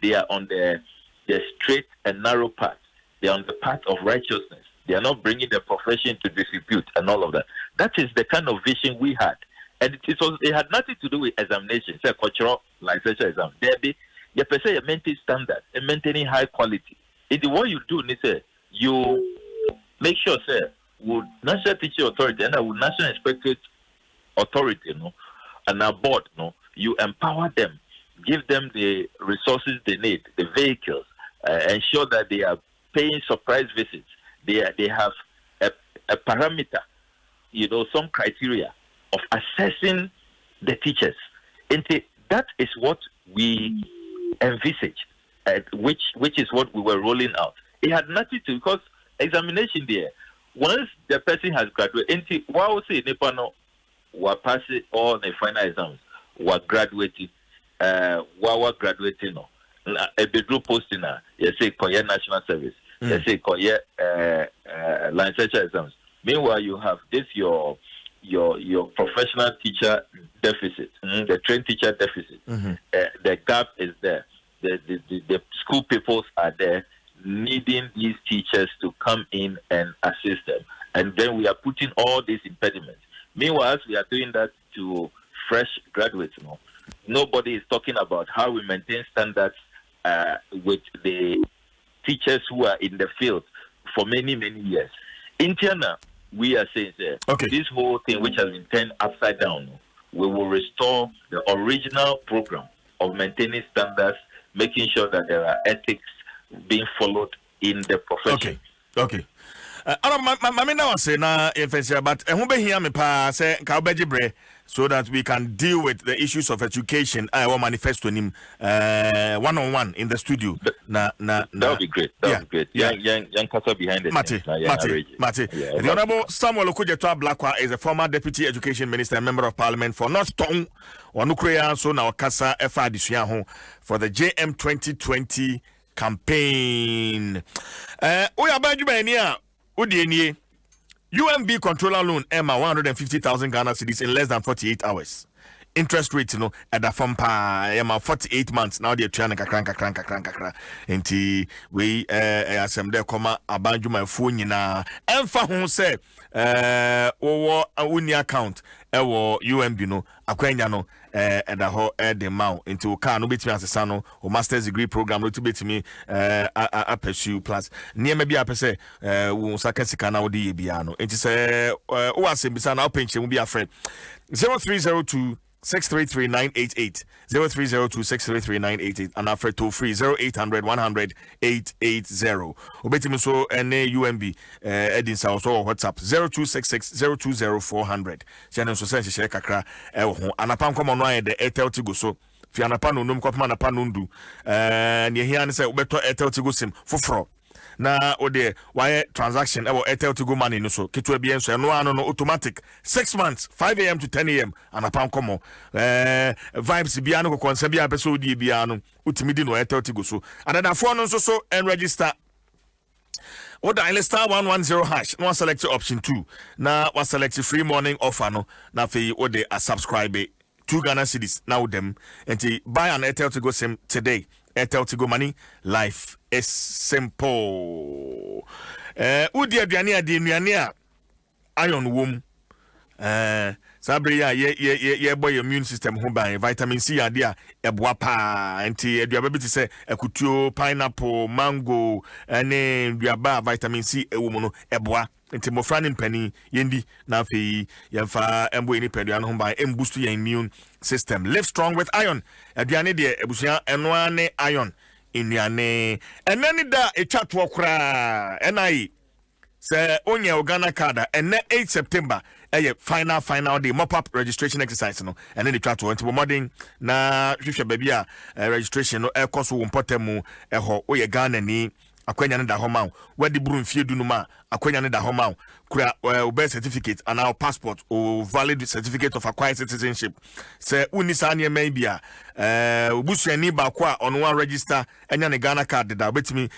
they are on the straight and narrow path. They are on the path of righteousness. They are not bringing the profession to disrepute and all of that. That is the kind of vision we had. And it had nothing to do with examination, say cultural licensure exam. You maintain standard and maintaining high quality. What you do is you make sure, with National Teaching Authority and with National Inspectorate Authority, and our board, you empower them, give them the resources they need, the vehicles, ensure that they are paying surprise visits. They have a parameter, some criteria of assessing the teachers. And that is what we envisage, which is what we were rolling out. It had nothing to, because examination there, once the person has graduated, while say Nepano were passing all the final exams, were graduating, while graduating, a bedroom posting, you say Korea National Service, you say Korea licensure exams. Meanwhile, you have this your professional teacher deficit, the trained teacher deficit. The gap is there. The school peoples are there needing these teachers to come in and assist them. And then we are putting all these impediments. Meanwhile, as we are doing that to fresh graduates, nobody is talking about how we maintain standards with the teachers who are in the field for many, many years. In Tiana, we are saying this whole thing which has been turned upside down, we will restore the original program of maintaining standards, making sure that there are ethics being followed in the profession. Okay. I now say na but who be here me pa say ka obeji bre so that we can deal with the issues of education. I will manifest him one-on-one in the studio. That would be great. That would be great. Young Kasa behind it. Mate. The Honorable Samuel Okujetua Blakwa is a former Deputy Education Minister and Member of Parliament for North Tong. Wanukreya so na Kasa Efa Adisua ho for the JM 2020 campaign. We are by Jubania. UDNA UMB controller loan Emma 150,000 Ghana cedis in less than 48 hours. Interest rate, at the farm Emma 48 months. Now they're trying to crank. Until we asem there comma abanju my phone na emfa ho say owo uni account ewo UMB no akwanya no at the whole the mount into car no bit me as a or master's degree program no to bit me pursue plus near maybe I say we saka sika na odi bia no enti say o asem bisa na pension will be a friend 0302 633-988 0302-633-988 and after toll free 0800-100-880 obetimi so ene UMB edin sa so WhatsApp 0266-020-400 channel so sense share kakra ho anapa nkomo no ayede Airtel Tigo so fi anapa no num kopama anapa no ndu ne hia ne se obeto Airtel Tigo sim foforo na ode why transaction ewo Airtel to go money no so ketu bia so no automatic 6 months 5 a.m. to 10 a.m. anapa nkomo vibes bia no konsa bia pese odi bia no utimi di no Airtel to go so adadafo no so and register or dial star 110 hash no select option 2 na was select free morning offer no na fe ode a subscribe 2 Ghana cedis now them and buy an Airtel to go sim today. Airtel to go money, life is simple. Udi aduane ade nuane iron wom. Sabria ye boy immune system ho ban vitamin C ade a eboa pa enti aduaba bi te se akutuo, pineapple, mango, ene duaba vitamin C ewo no eboa. Enti mofra ne mpani yendi na afei yemfa embo ni peduane ho ban em boost your immune system. Live strong with iron. Aduane de ebusia eno ane iron inuane enani da etwato kra enai se onye Ghana card ene 8 September final day mop up registration exercise no ene de twato enti modern na hwehwe baby a registration no ekoso wo mpotemu eho oye Ghana ni akwanya ne da homa wadi buru mfie dunu ma akwanya ne da homa kura birth certificate and our passport or valid certificate of acquired citizenship se unisa ne bia obusuani ba kwa ono one register enya ne Ghana card da betimi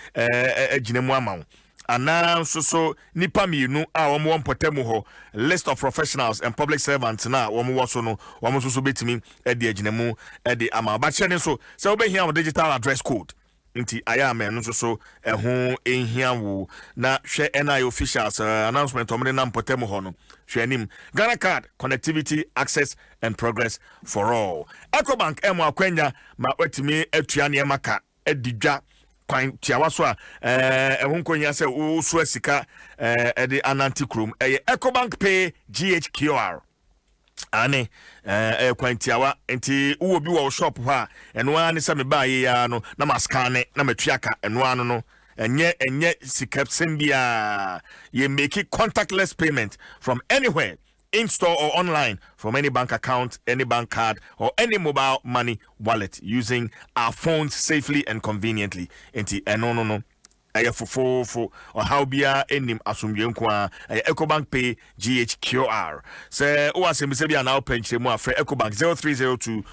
aginemu ama ana so nipa mienu a womo mpotemu ho list of professionals and public servants na womo wo so no womo so betimi de aginemu de ama ba chene so se obehia digital address code nti aya men so eho ehia wo na hwe NI officials announcement omre na mpotemu ho no hwe nim Ghana card connectivity access and progress for all Ecobank emo akwanya ma watimi atua ne maka adidwa kwan tiawa so a eho nkonya se wo so asika de ananti krom Ecobank pay GHQR ane kwantiawa enti wo bi wo shop ha eno ane se me ba ye ya no na maskane na matuaka eno ano no enye sikapsen bia ye make contactless payment from anywhere in store or online from any bank account, any bank card or any mobile money wallet using our phones safely and conveniently enti no for or how bia enim asumye nkwa Ecobank pay GHQR say o asem se bia na openche mu afre Ecobank 0302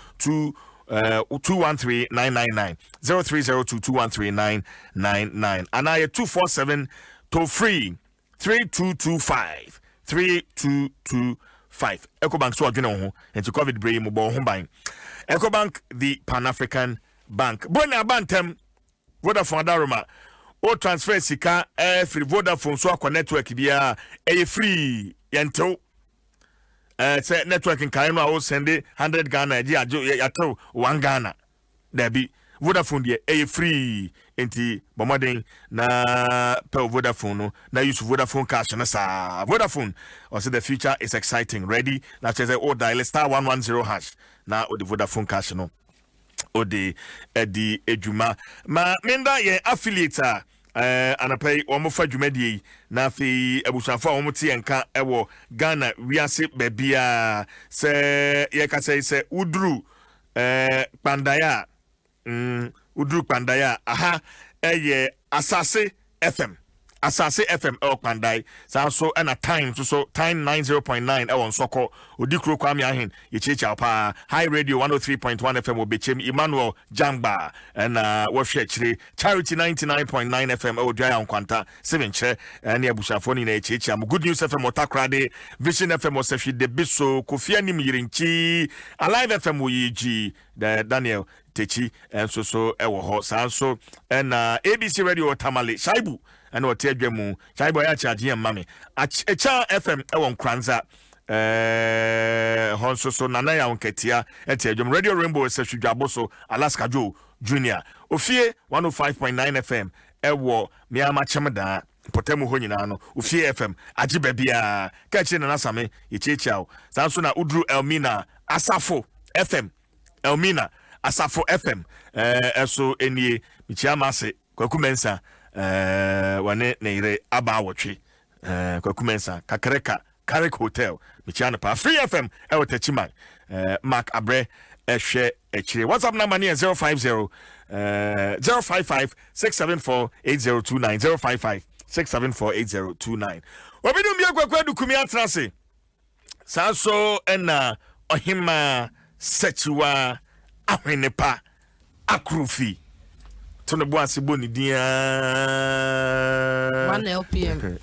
213 999 0302 and I 247 toll free 3225 3225 Ecobank so adwene ho enti covid bray mu bo ho ban Ecobank the Pan-African Bank bona bantem Vodafone Daruma o transfer sika free Vodafone so akọ network bia free yento say network in kan no send 100 Ghana yato 1 Ghana there be Vodafone there free enti bomoden na per Vodafone no na use Vodafone cash na sa Vodafone also the future is exciting ready na say o dial star 110 hash na o the Vodafone cash no o de edi ejuma ma menda ye affiliate anapay omo fa dwumadie na fi abusanfo a omo tie nka ewo Ghana wiase babia se ye ka se udru pandaya aha asase FM Pandai so and a time so time 90.9 on soko odikro kwame ahen yechecha pa high radio 103.1 FM obechem Emmanuel Jamba and wofhwe chire charity 99.9 FM odwa kwanta 7 che and abusafo ni na yechecha good news FM otakrade vision FM osefhi de biso kofi anim yirinchi alive FM oyiji Daniel Techi and so ewo ho so and ABC radio Tamale Shaibu and what tell mu Shaibu ya charge him mami Echa FM ewon kranza hon so nana ya onketia etedwom Radio Rainbow Seshudwaboso Alaska Joe Junior Ofie 105.9 FM ewo miama chemda potemu ho nyina no Ofie FM ajiba bia ka chi na nasame yechichiao sanso na Udru Elmina Asafo FM Elmina Asafo FM eso enie michiamase kwakumensa wane neire aba wotwe kwakumensa kakreka Carrick Hotel michiana pa Free FM ewotechima Mark Abre ehwe echire WhatsApp number near 050 055 674 8029 055 674 8029 Obidu mbia kwa dukumi atrase Sanso ena ohima sechiwa ahwenepa akrufi tono boase boni dia 1 LPM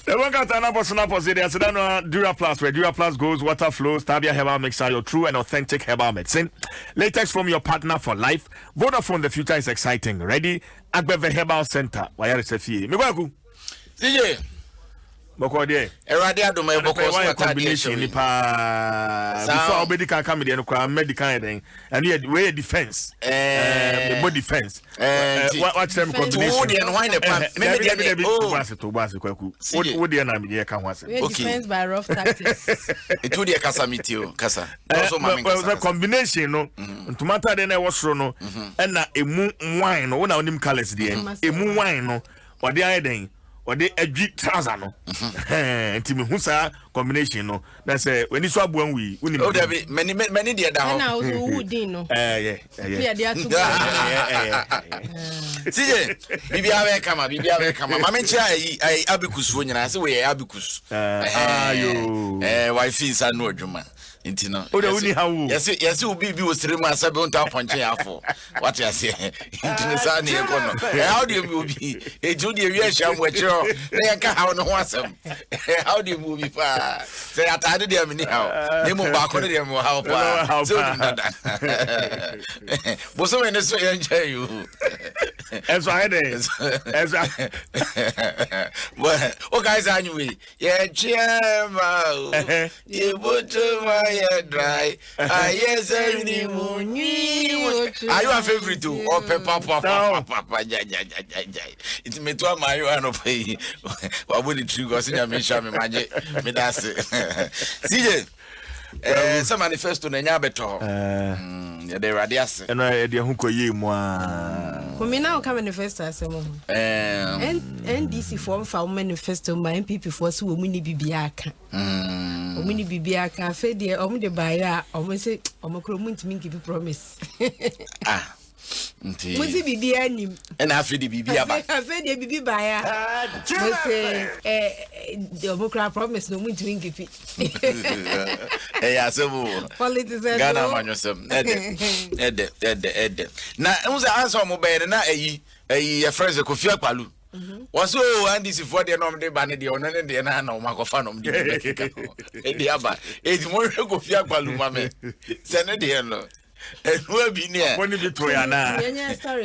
The one got an apple there. So then Dura Plus, where Dura Plus goes, water flows, Tabia Herbal Mixer, your true and authentic herbal medicine. Latex from your partner for life. Vodafone, the future is exciting. Ready? Agbeve Herbal Center. Why are you saying? Megwagu. CJ. Bokode. Erade adoma e boko so combination nipa. Before obedi can come there no kwa medical then. And you way defense. Body defense. What them combination? Woody and wine the Maybe to basi kwaku. Woody and am here can was. Defense by rough tactics. It would be a kasa mitio kasa. Also my combination no. Tomato then I was no. And na emu wine no na onim colors there. Emu wine no. What they are then. Or they edgy trouser no. Ntimi husa combination no. That's when you swab when we. Oh, there be many dear down. Now woody no. Yeah. See, Bibi ave kama. Mama ncha ai abikus wo nyina se we abikus. Wife is anu adwuma. Inti no. O de uni hawo. Yes obi bi wo sire mu asabe unta ponche afo. What you say? Inti ne sa ne ekono. How do you be? E judi e wi ahia mo akiro. Na yanka hawo no ho asem. How do you move pa? Say atade de amini hawo. Ne mo ba ko de mo hawo pa. So nada. Boso we ne so enjoy you. As I did. Well, oh guys anyway. Yeah, chema. You put my dry. Yes, any munyi. Are you a favorite too? Or papa. It's me to my one pay. What would it trigger? See, I mean, Shammy Magic. Me that's it. See, some manifesto na beto. The radias. And I the hunko ye moi. For me now come manifesto asemo. NDC form for manifesto my MPP for so muni bibiaka. Omuni bibiaka fe de omu de baya omu say omu kro mu ntimi give promise. Ah. Nti. Muzi bibia nim. And afi de bibia ba. Afi de bibi baya. We say the omu kro promise no mu ntimi give. Asemo. Politics Ghana manyosem. Ede. Na unza answer mo be na your friends Kofi Akpalu. Waso andisi for the nom de bane de ono ne de na na o makofa nom de Africa. Edi aba. Edi mo hwe Kofi Akpalu mame. Se ne de no. Enwa bi ne. Woni bi to ya na.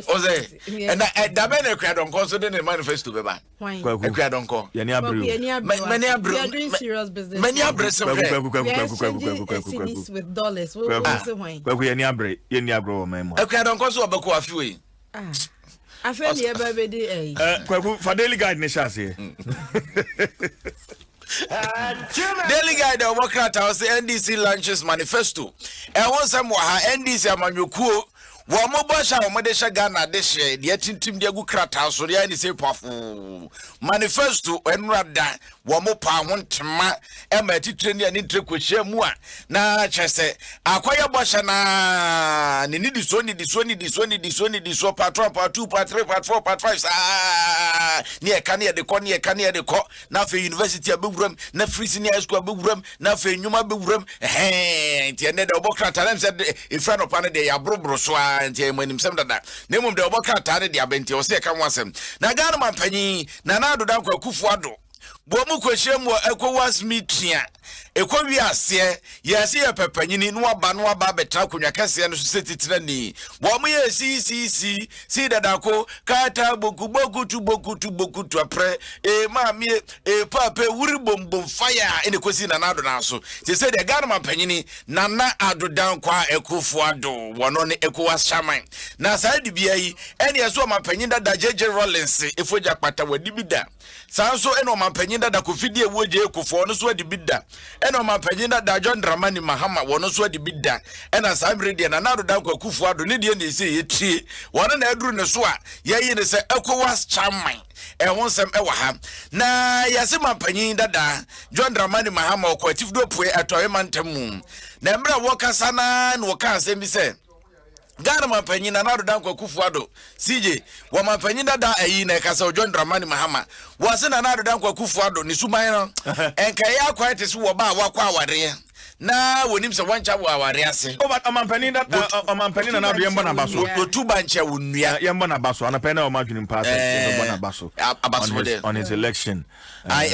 Oze. And da be na kwa don ko so de ne manifesto be ba. Kwa don ko. Ye ni abre. Many abre. We are doing serious business. Many abre se with dollars. What say why? Kwa ye ni abre o memo. Kwa don ko so obeko afi we. I feel the baby day. Kwaku for daily guide ne shase. Daily guide the Democrat say NDC launches manifesto. And once some NDC amanyokuo wo mo bosha wo de sha Ghana de hye de tintim de agu krata so de ani say pafo manifesto enrada wo mo pa ho ntema e ma titre ne ani tre kohia mu a na chese akoya bosha na ne di so part 1 part 2 part 3 part 4 part 5 ne e kan ye de ko na fe university abewuram na free senior school abewuram na fe nyuma abewuram nti ne de obokrata na said in front of pan de ya brobro so nti emanim sem dada na mum de obokrata ne de abenti o se ka wasem na Ghana mampanyi na ado dan kwa kufu ado bo mu kwahiem wo ekowas mitria ekowi ase yesi ye pepanyini no aba betra konwa kase no so setitira ni wo mu ye si dada ko kata boku apre mami papa wuri bombom fire ene kosi na ado na so se se de Ghana mampanyi na ado dan kwa ekofu ado wono ne ekowas shaman na sa de bia yi ene yeso mampanyi dada jeje Rollins efoja kpata wadi bida sanso eno mampanyi dada ko fidie woje ekofo no so wadi bida eno mapanyina da John Dramani Mahama wono so de bidda ena samre de na nado da kwakufu ado ne de na ese yetie wono na aduru ne so a yayi ne se ECOWAS chairman ho nsem e wa ha na yase mapanyin dada John Dramani Mahama okwatif do pue atoye mantamu na mbra wokasa na woka asem bi se Ghana mapanyin na nado da kwakufu ado CJ wa mapanyin dada ayi na kasa John Dramani Mahama wase na nado da kwakufu ado ni suman no enka ya kwate so wo ba wakwa aware na wonim se wancha wo aware ase o but amampani na do yemba na baso otuba nche wonua yemba na baso anapena o madwini pass yemba na baso on his election I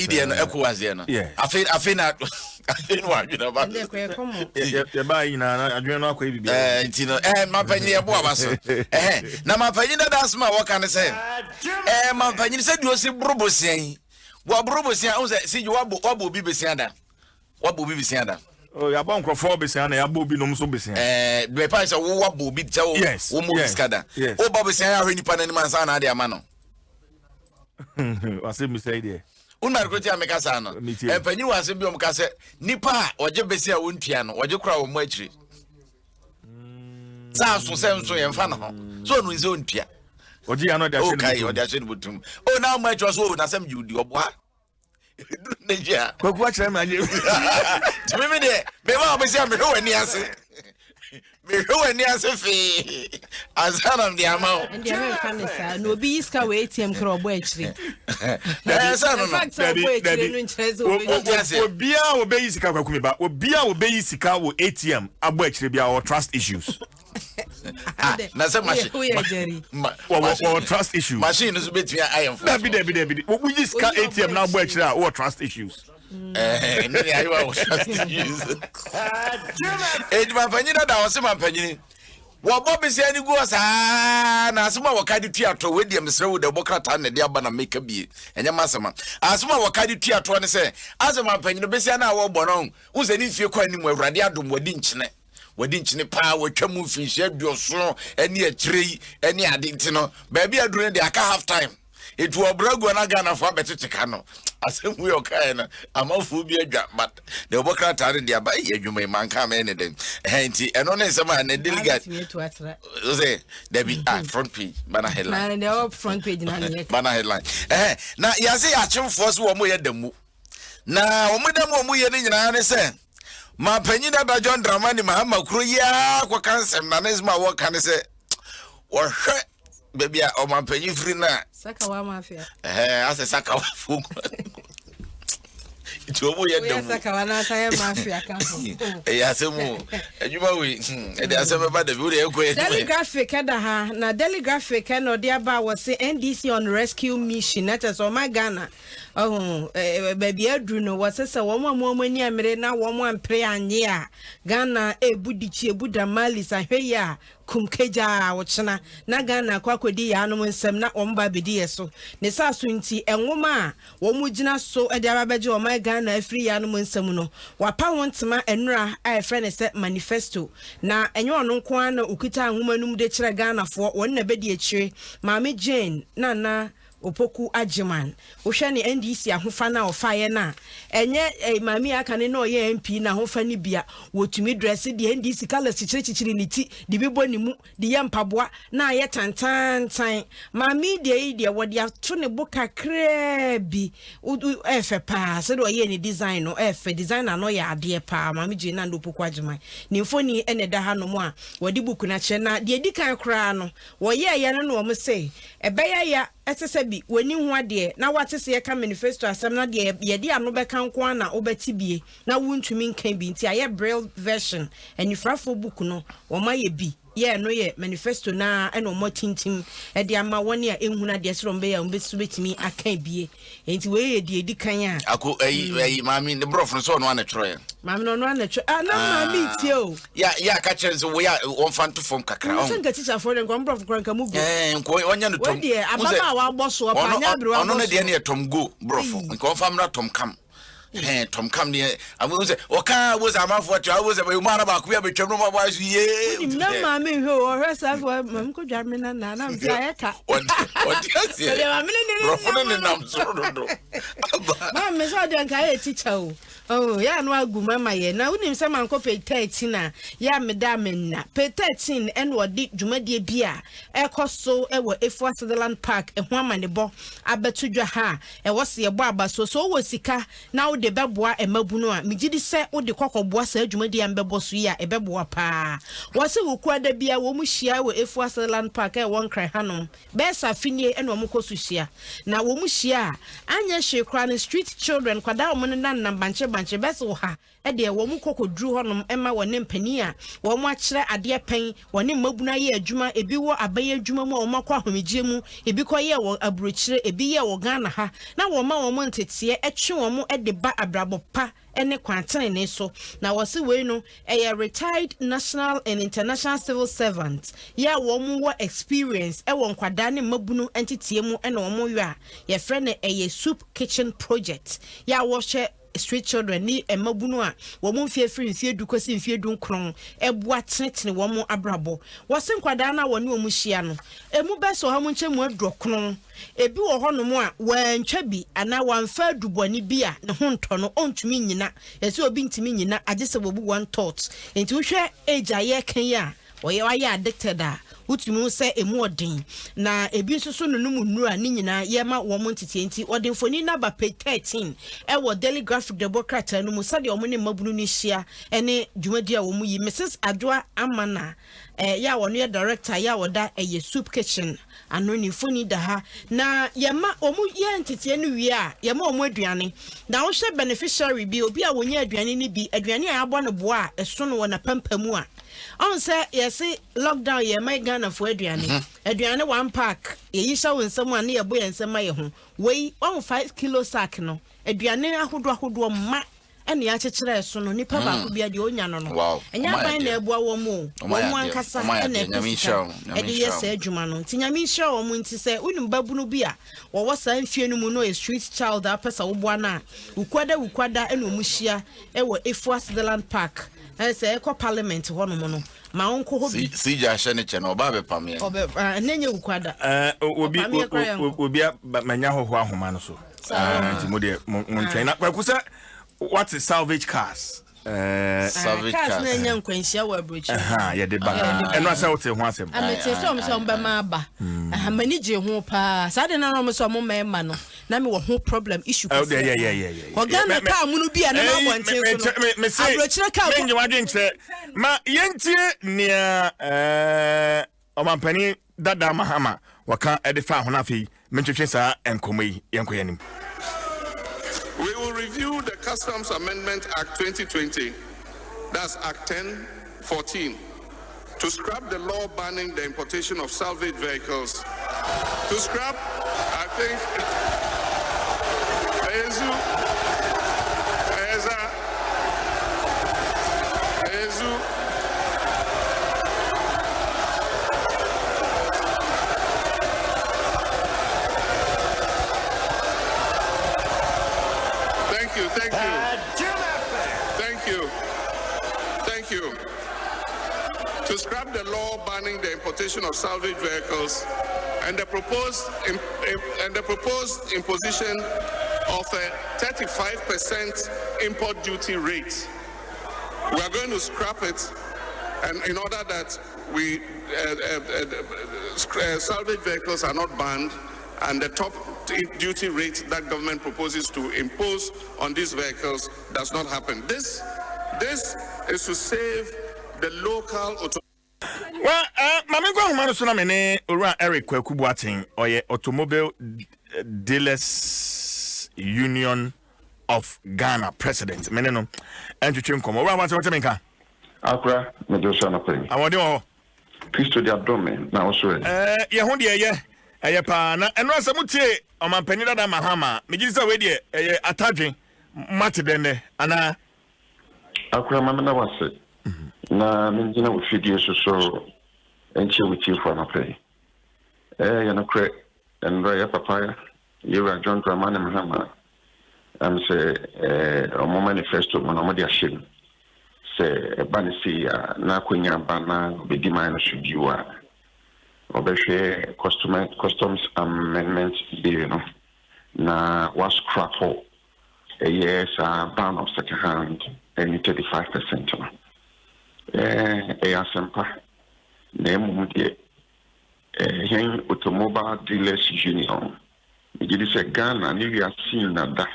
dey no ECOWAS there no afi na wadwina ba ye ba yi na adwene no akwa bibi ntino mapanyi ye bo abaso na mapanyi na dasma wo kan se mapanyi se duo se brobosian wo brobosian o se si wabo bi besian da wabo bi besian da oh ya ba nkrofo besian na ya bo bi no mso besian me pa se wo wabo bi tse wo mo biskada o ba besian ya hwe nipa na ni mansa na ade ama no wase mi say there Una rikoti amekasa no empanyi wase bi omkase nipa oje besia wontua no oje kura wo mo akiri sa so senso yemfa no ho so no nze ontua oje ya no de ahye okay ode ahye butum o na mo akiri so na sam judi oboa neja kwaku akire ma anye timi de be ma obesia me hwe wani ase me hwe wani ase fe azanam de amao and the American is no be iska we ATM kro obo akiri obia wo be yisika kwaku me ba obia wo be yisika wo ATM abo akire bia or trust issues na say machine or trust issues machine so betimi ayem David wo yisika ATM na abo akire or trust issues nini ayo wo trust issues mampanyina da wose mampanyini wo bobisi ani go sa na asuma wakadi tuato wedi amsre wo de bokrata na de aba na make bie enya masema asuma wakadi tuato ne se azema mampanyini besi na wo bono unse ni fie kwa ni mu awrade adom wadi nchine pa watwam finhia duoso ani akirei ani ade ntino ba bia duro de aka half time it will brago na Ghana for betetika no asem we okay na amafu bi adwa but the bokra tare dia ba adwuma manka me ne den enti eno ne nsema na delegate say there be front page bana headline na the front page na ne bana headline na yase achemfo so wo mo yedamu na wo mo damu wo ye ne nyina ne se ma panyina da John Dramani Mahama kuro ya kwa kansem na nesma wo kan se wo hwe baby o ma panyi free na saka wa mafia ase saka wa fu ito mo yedem saka wa na say mafia kan asemu adwuma we de asemu ba da bi wo de ekwe daily graphic da ha na daily graphic no de aba wo se NDC on rescue mission that is my Ghana baby adru no wasese wo mo mani amere na wo mo ampre anye a Ghana ebudichi ebuda mali sahwe ya kumkeja wochena na Ghana kwakodi ya Adom Nsem na omba bedi yeso ne saso nti enwoma wo mu gina so e de ababeje o my Ghana afri ya Adom Nsem no wapa wontema enura a friend se manifesto na enyo ono nko an okuta nwoma num de kire Ghana fo won na bedi akire Mama Jane na opoku ajiman wohwe ne NDC ahofa na ofaye na enye mami aka ne no ye MP na ahofa ni bia wotumi dress de NDC kala chichiri ni ti de bebo ni mu de ye mpaboa na ye tantantan mami de wode ato ne boka krebi efe pa se do ye ni design no efe designer no ya ade pa mami je na opoku ajiman ni mfoni ene da ha no mu a wode buku na che na de dikan kra no wo ye ye no wo mo say ebeya ya esesebi wani hu ade na watese ye ka manifesto asem na de ye de ano be kan kwa na obetibie na wuntumi nkan bi nti aye braille version enifrafo book no wo ma ye bi ye no ye manifesto na eno mo tintim e de ama woni a ehuna de sero mbe ya mbesu betimi akan bie enti we ye de edi kan a ako ayi mami ne brof no so no ana tro ye mami no ana tro na mami tie o ya ka chense wo ya on fan to form kakra on nka teacher for den brof kran ka mu go nko onya no tom we de ababa wa boso pa nya bere wa ono ne de ne tom go brof nka on fam na tom kam Tom come near. I will say, okay, was a man for what I was a man about we have a trouble. Was ye? No, mammy, who or herself, Mamma German and Nana. What? Mamma, I don't care, teacher. Oh, yeah, no, good mamma. Now, when some uncle pay 13, ya, madame, pay 13 and what did Jumedia beer, air cost so ever if was the land park, and one man the bo, I bet to Jaha, and was the barber, so was Sika, now the Babwa and Mabunua, Mijidi said, what the cock of Bossa Jumedia and Babosuya, a Babwa pa. Was it required to be a woman share if was the land park, and one cry Hanum, Bessa Finia and Womoko Susia. Now, Womushia, Anya she crying street children, Quadaman and Banche Bessel ha. Ede womu koko drew honum Emma wanem penia, womu achre ade pen, wanem mabuna ye adwuma, ebi wo abaye adwuma mu oma kwa homegye mu, ebi kwa ye wo abrochire, ebi ye wo Ghana ha, na woma womu ntete etwe womu ede ba abrabo pa ene kwantan ne so. Na wose we no retired national and international civil servants. Ya womu wo experience e wo nkwada ne mabunu entete mu ene womu yo a ye frɛ ne soup kitchen project. Ya wo hye street children ni emabunu a wo mu fie free fie du kosi fie du nkron eboa tenetene wo mu abrabo wo se nkwada na wo ne wo mu hia no emu beso ha mu nche mu adrokron ebi wo hono mu a wantwa bi ana wamfa duboni bi a ne ho nto no ontumi nyina yesi obi ntimi nyina agese wo bu one thought enti wo hwe age aye kan ya wo ye wa ya addicted a utumi se emu odin na ebi nsoso no mu nura ni nyina ye ma wo mo ntete enti odinfoni na ba page 13 e wo Daily Graphic Democrat no mu sade omo ne mabunu ni hia ene dwumadi a wo mu yi Mrs. Adwa Amana ya wo no director ya wo da soup kitchen ano ni foni da ha na ye ma omu ye ntete no wi a ye ma omu aduane na wo hye beneficiary bi obi a wonya aduane ni bi aduane a abo no bo a eso no na pampamu a on say yes lockdown ye my Ghana for aduane aduane one pack ye yisha won nsam an ye boy nsam aye ho we 5 kilo sack no aduane ahodo ma ene ya kyekere so no nipa ba ko bia de onya no no enya ban na ebua wo mu ankasa ene nyamisha ede yes adwuma no nyamisha wo mu nti se unim babunu bi a wo wosa mfie no mu no a street child apesa wo boa na ukwada ene omu hia e wo Efuas the land park say eko parliament hono mo no ma onko hobi sija hye ne che no oba be pam nenye ukwada obi manya hoho ahoma no so nti mo de mo ntwen na kwakusa what is salvage cars salvage cars na nya nkwanhia wa abrochi ye de ba eno asa wote ho asem amete so so mba ma aba mani je ho pa sade na no so mo ma no na me wo ho problem issue ko Ghana ka mu no bia na ma bonten so abrochire ka me nyi wadwen kire ma yentie nia omampani dada mahama waka edifa ho na fi mentwetwe sa enkomai yenkoyanim. We will review the Customs Amendment Act 2020, that's Act 1014, to scrap the law banning the importation of salvage vehicles. To scrap, I think, Thank you. To scrap the law banning the importation of salvage vehicles and the proposed imposition of a 35% import duty rate. We are going to scrap it, and in order that we salvage vehicles are not banned, and the top duty rate that government proposes to impose on these vehicles does not happen. This is to save the local authority. Well, Mami Gwa Humano Suna Mene Ura Eric Kwekubuating or Automobile Dealers Union of Ghana President. Meneno and Chim Como. What's what Menka? Akra, Medosana Pay. I want you Christo the abdomen now so. Yeah. Pa na eno asamutie o mampani dada mahama megisa we de atadwen mate dene ana akura mama na wase na menjina wo fidie so enche wo chief na pay ya na kre en ya papaya you are John Dramani mahama I'm say omo manifesto mo na mo dia shim say banisi na kwenya bana be demand should you obehwe customs amendment bill no na was scrap for a year's ban of second hand and 35% no asempa na emu de hen automobile dealers union it is a Ghana ni we are seeing that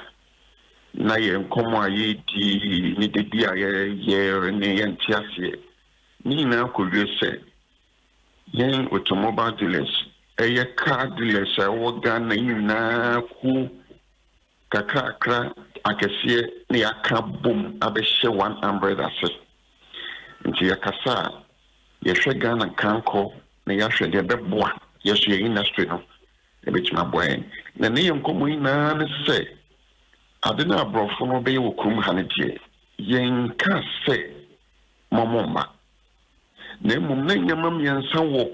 na ye nkomo aye di ni de bia ye ne ye ntiase ni na kodwe se yen automobile dealers car dealers wo Ghana na ku kakra akese ne aka bom abehye one umbrella se nti yakasa ye hwe Ghana kanko na ya hwe de beboa yeso ye industry no e betima boy na ne nkomo ina ne se adena abrofo no be wo krum hanete yen ka se momomba ne mum na nyama miensa wo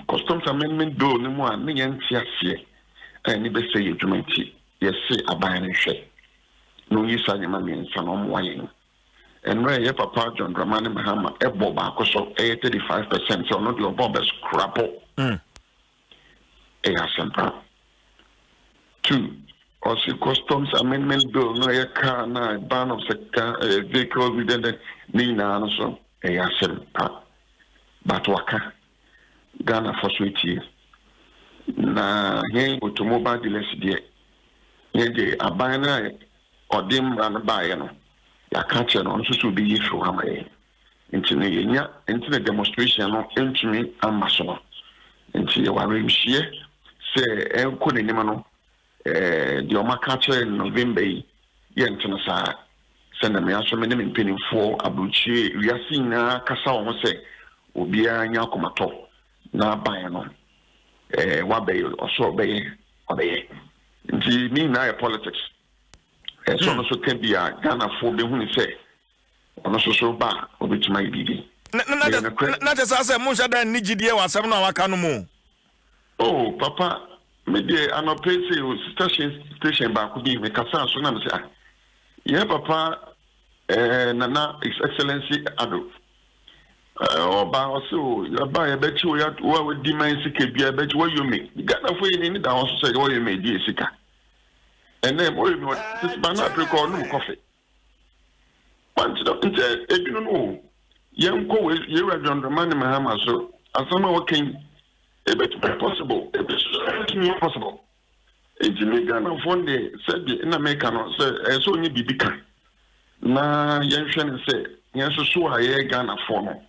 customs amendment bill ne mu a ne yen tiase ani be se yedwumanti yesi aban ne hwe no yisa nyama miensa no mo yen enre ye papa John Dramani Mahama ebo ba ko so 35% so no de obo be scrap asempa 2 also customs amendment bill no ye car na ban of sector vehicles within the nina no so asempa but waka Ghana for sweetie na yen automobile dealers de ye de abana odim ran buy no ya catch no so be issue amaye intine yenya intine demonstration no entumi amaso intine ware mhie se enko ne nima no the omakache November ye ntino sa send me aso me ne mpinifo abuchi wiase na kasa wo se obia nya komato na ban no wabe oso be obeye nti ni na politics so no so can be a Ghana for be hu ni say ono so ba obetima ibidi na just say mo sha dan ni gidie wasem na waka no mo oh papa me de anopese o station ba ko bi me kasa so na me say yeah papa nana his excellency Adom oba also oba e bechi o ya wa di man sika bia bechi wo yomi Ghana for yin ni da wo so say wo yomi di sika and then wo yomi this bana apriko no coffee want to nte ebinu no yenko we ye John Dramani Mahama so asama wo ken e bechi possible e bechi possible ejime Ghana fonde said na meka no say so ni bibika na yenhwe ne say yenso so aye Ghana for no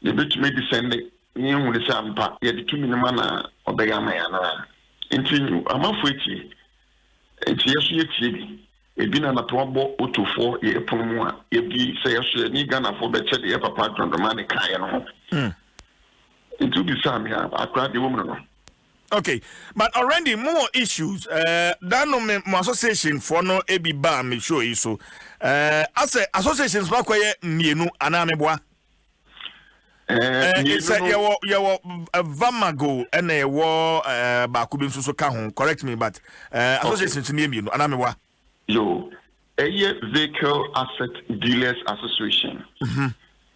ye betumi descend yen hu ne sampa ye de tumi ne mana obega maya na intinu amafo eti yeso ye tie bi ebi na to abo otofo ye epomu a ye bi say yeso ni Ghana for be che de papa John Dramani kai no into bi sam ya akra de woman no. Okay, but already more issues. That no me association for no ebi ba me show you so. As associations ba kwaye mienu ana meboa. It's your Vamago and a war ba kubi so ka ho. Correct me, but associations ni mienu ana meboa. Yo, Vehicle Asset Dealers Association.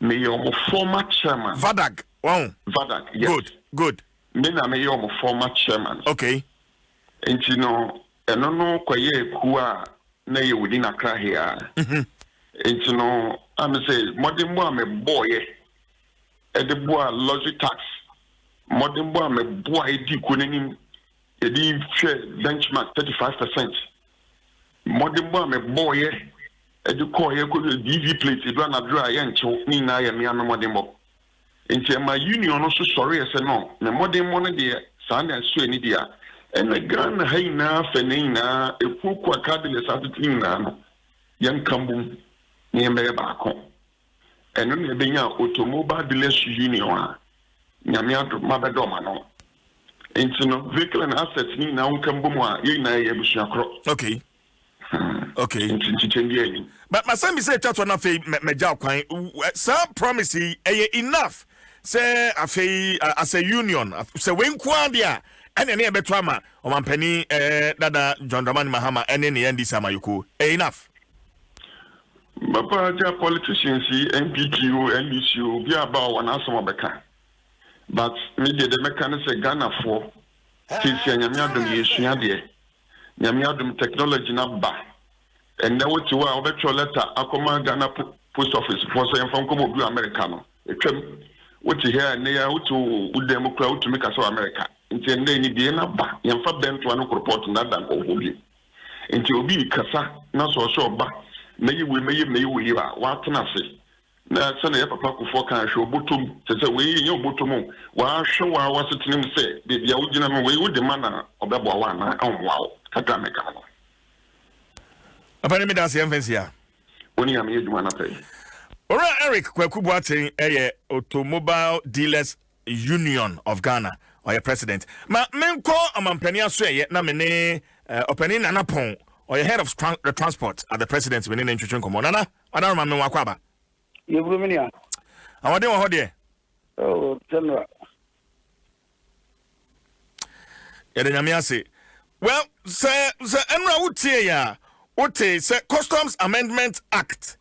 Me your former chairman. Vadag. Wow. Vadag. Yes. Good. Me na me your former chairman. Okay. And you know, no kwaye kuwa na ye within Accra here. And you know, I'm say modern boy me boy the boy lodge tax. Modern boy me boy di kunenim e di benchmark 35%. Modern boy me boy the call ye ko DV plate e do na dra ye ncho ni na ye me anu modern boy. Into my union also sorry I said no. The modern money there, Sunday and so any there. And the grand hey na fenina a poor cardinal Saturday young Cambum near me back home. And only being out automobile dealers union. Yamia Mabadoma no. Into no vehicle and assets ni now Cambumwa, ye na ye bushakro. Okay. Okay. But my son be said that one of a major quine. Some promise enough. Say as a union say when kwadia ene ne beto ama omampani dada John Dramani Mahama ene ne yandi samayuko enough Baba ja politicians MPQ NDCO bi aba wana asoma beka but me the mechanics Ghana for sisi nyame adom yesua de nyame adom technology na ba and now what you are obetro letter akoma Ghana post office for so yemfa nkomo bi America no etwam what you hear na ya what udem kra what make us America nti ende ni de na ba yemfa bento anu report na dan obi nti obi kasa na so ba na yi ba wa tena se na se na ya papa kufo kan hwe obotom se we yi obotom wa hwe wa wasetenem se de bia ugina me we wode mana obebo wa na onwa kata me ka no apani me da se emfensia oni am ye duma na pay ora Eric Kwakubuaten Automobile Dealers Union of Ghana or your president ma menko amampani aso na me ne opani na napon or your head of the transport at the president within the introduction come on nana I don't remember wakwaba you brumenia awade wo hode oh general yede nyame ase well sir enra wutie ya wote sir Customs Amendment Act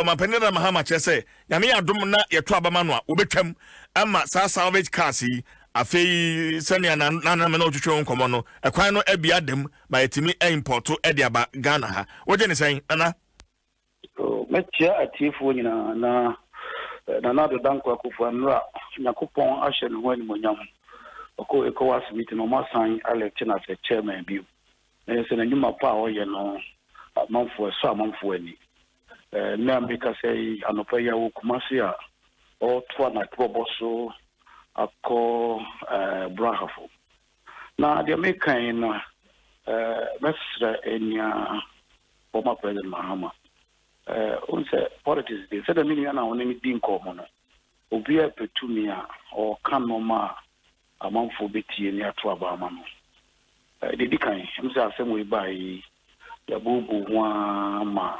mapeneda Mahama chese nyame adom na yeto abama no a obetwam ama sa salvage cars yi afei senia na me no twetwe nkomo no ekwan no abia dem ba yetimi import e aba Ghana ha woje ne sen ana mechia atifu nyina na do danko akufo anra nyakopon ahye ne ho animonyam oko ECOWAS meeting no masan elect na se chairman bi se na nyuma pa o ye no amanfo so amanfo ani na ambika sei anopa ya wokumase a o to na toboso akọ brahafo na de mekan na mesra enya former president Mahama unse politics dey said the meaning na oni din ko mo no obi a petumi a o kanoma amanfo betie ni ato abama no de dikan mse asem we bai ya bubu wa ma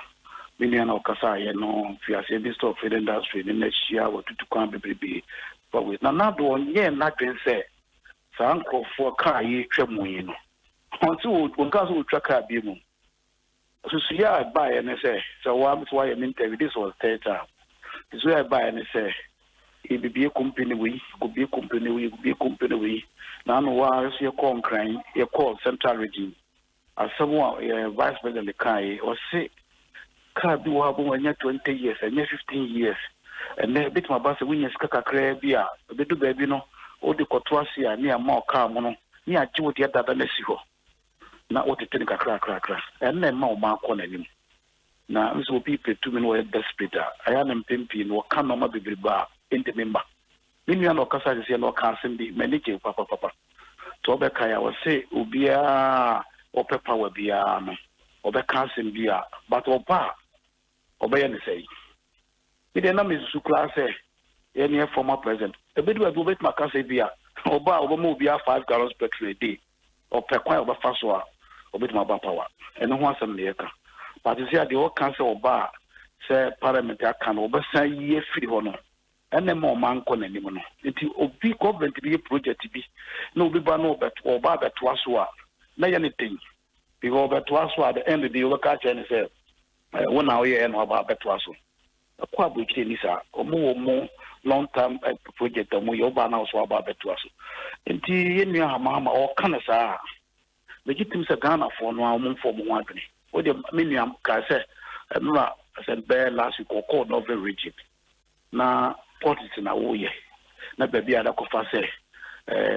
meaning na okasa ye no fiase bi stop feed industry ni na shia wotutu kwan bebrebe but we na do onye na twen se sanko for car yi twemu yi no onto onka so twa car bi mu so ya buy and say so why an interview this was third time so I buy and say it be a company we could be a company we now no was your concrete your call central region as someone vice president the kai or say car be wa bo 20 years and 15 years and then bit my boss when you skaka krabia be do baby no o de kotwase a ne ma car mo no ni achi wo de dada na si ho na o tete ka kra and na ma o ma akọ nanim na so people to me no desperate aya na mpempi no ka no ma bebreba ente member minu ya no kasa se no ka asem manage papa to be ka ya wo se obia o pepa wa bia no o be ka asem bia but o ba o be ya ne sei mi de na me su class e any former president e be do a do bet makase bia o ba o mo bia 5 gallons petrol a day o pe kwan o ba fa so a obit ma ba power eno ho asem ne yeka but you see the all council oba say parliament aka no obesan ye free ho no ene ma o man ko nanim no nti obi government bi project bi na obi ba no oba beto aso a na ye ne tin because beto aso at the end of the day ka cha ne say when now ye no oba beto aso akwa bo kire ni sa omo long term project omo ye oba na so oba beto aso nti ye nua hama o kana sa legitim se Ghana for no amon for mo adwene o de minimum ka se nura se be last week ko call no very rigid na politics na wo ye na baby ada ko fa se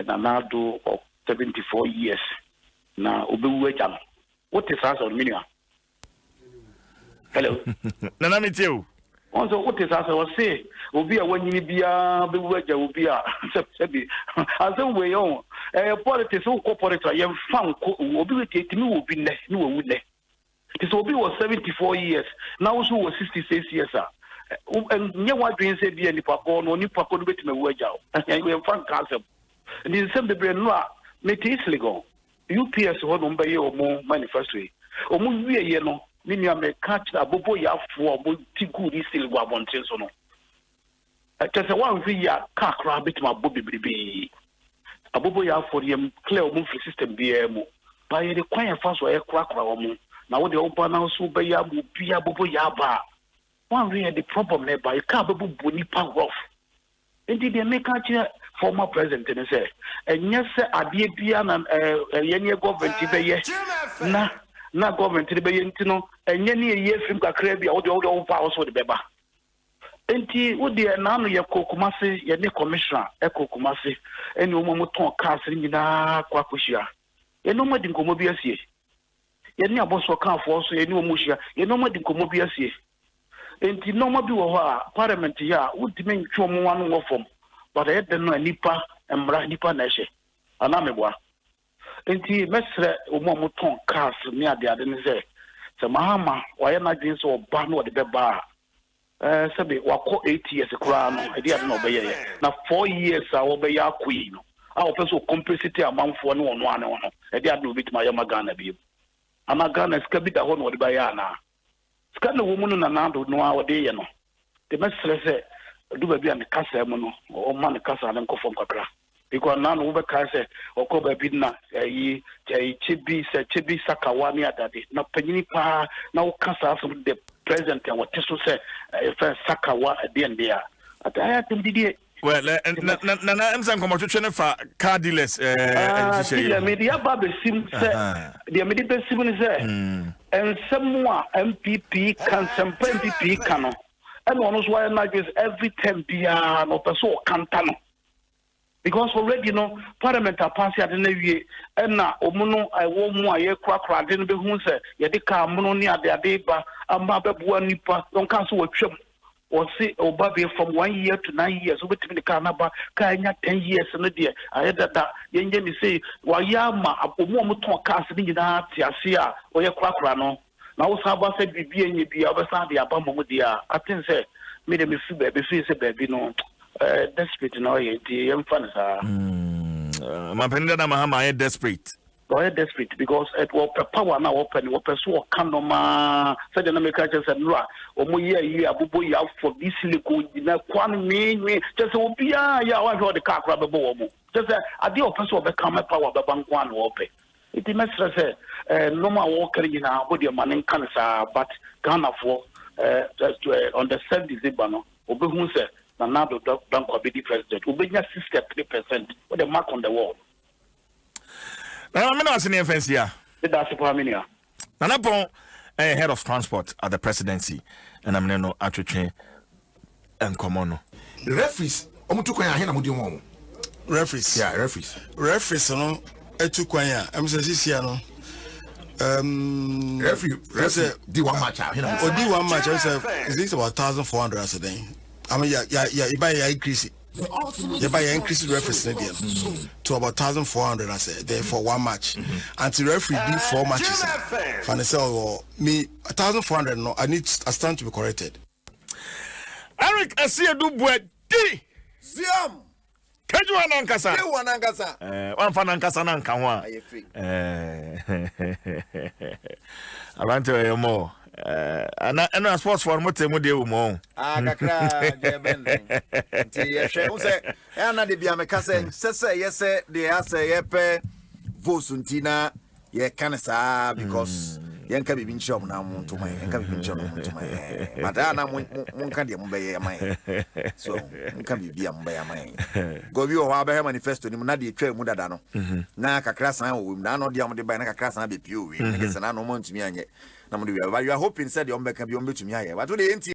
na do of 74 years na obewu aja no what is answer minimum hello na meteu onzo what is answer was say obi a wanyini bia bewu aja obi a se bi azem we yon politics who corporate ye fan ko obi we tetimi obi ne ni wo ne it obi was 74 years now also was 66 years nye wa dwen se bia nipa ko no betime wo aja we fan concept ni sem de bre no a meti isligo UPS ho no mba ye o mo manifesto o mo wie ye no ni mi catch abobo ya fo mo tigu ni isligo abonten so no tese wa mfi ya kakra betime abobi bibi abobo ya for yem clear omu free system BM ba ye de kwan fa so ye kra omu na wo de oba na so be ya bu bia abobo ya ba one really the problem there by ka abobo bu nipa rough indeed they make a former president and say and yes adie bia na yenye government be ye na government be ye ntino enye ne ye fim kakra bia wo de wo fa so de beba enti wo de na no ye kokumase ye ne commissioner ekokumase eni wo mo ton cars nyina kwa koshia ye no madi nkomo bi asie ye ne aboso kan fo so ye ne wo mo hia ye no madi nkomo bi asie enti no ma bi wo ha parliament ya wo di men twa mo wan wo fom but e de no nipa emra nipa na hye ana meboa enti mesre wo mo ton cars ni ade ne se mahama wa ye na dwen so ba no de beba sabe wako 8 years kura no e dia no be ye na 4 years a wo be ya akui no a wo peso complicity amanfo no ono ane ono e dia no bitima ya magana bi ama Ghana ska bi da ho no de ba ya na ska no wo mu no na nando no a wo de ye no de mesre se du ba bi an kasa mu no o man kasa na nkofom kakra because now no be kasa o ko ba bi na yi chibi sakawa ni adade na panyini pa na wo kasa so de president and what so say first sakawa at the end there at I had did well na emsan komotwetwe fa car dealers the media babe sim say the media be sim say and someone MPP can some MPP can and one was why not just every 10 bia no person kantano because already parliament pass ya na wie na omuno awo mu aye krakra de no be hu se ye de ka muno ni ade ba amba beboa nipa don kan so watwam o se oba be from 1 year to 9 years so betimi de ka na ba ka nya 10 years no de aye dada ye nje ni say wa ya ma omu mu ton cars ni nyina ti ase a o ye krakra no na wo sa ba se bibie nye bia obesan de aba mo dia atin say me de me fi be say baby no desperate no ye di emfan sa mapenda na mahama ye desperate desperate because it will power now open wo person kan no ma said na make just say no o mo ye abubo ya for this lico na kwan me just obia ya wa ho de ka kra bebo wo mo just ade o person be kan power be ban kwan wo pe it me stress no ma wo kare na bo de manen kan sa but Ghana for on the 7th December no obehu say na Nado Dankwa be the president ubenya 63% with the mark on the wall. I'm not seeing offense here. That's the Paminia. Nanapon, head of transport at the presidency, and I'm no attraction and Komono. The referees, Omutukwaya, Hinamudium. Referees, yeah, referees. Referees, no, Etukwaya, I'm Siciano. Referee, D1 match. Or D1 match, is this about 1,400 as a day? I mean, yeah, you buy your increase. You buy your increase referees to about 1,400 as a day for one match. And to referee do 4 matches. Fanisel me 1,400. No, I stand to be corrected. Eric, I see a dubwe D. Ziam. Kajwa nankasa. Kewa nankasa. One nankasa nankawa. Around more. And sports for mote de umo. Kakra de bende. Ti she o se e na de bia meka se sese yese de ase yepe vosuntina ye kanasa because yenka bibi nchom na muntu mai yenka bibi nchom na muntu mai madana munka de mbe ye mai so munka bibi ya mbe ya mai go bi o wa ba manifesto ni na de twa mu dada no na kakra san wo na no de am de ba na kakra san be pio wi na ke sana no mo ntumi anye na mo de we are hoping said you mbeka bi o mbetumi aye but we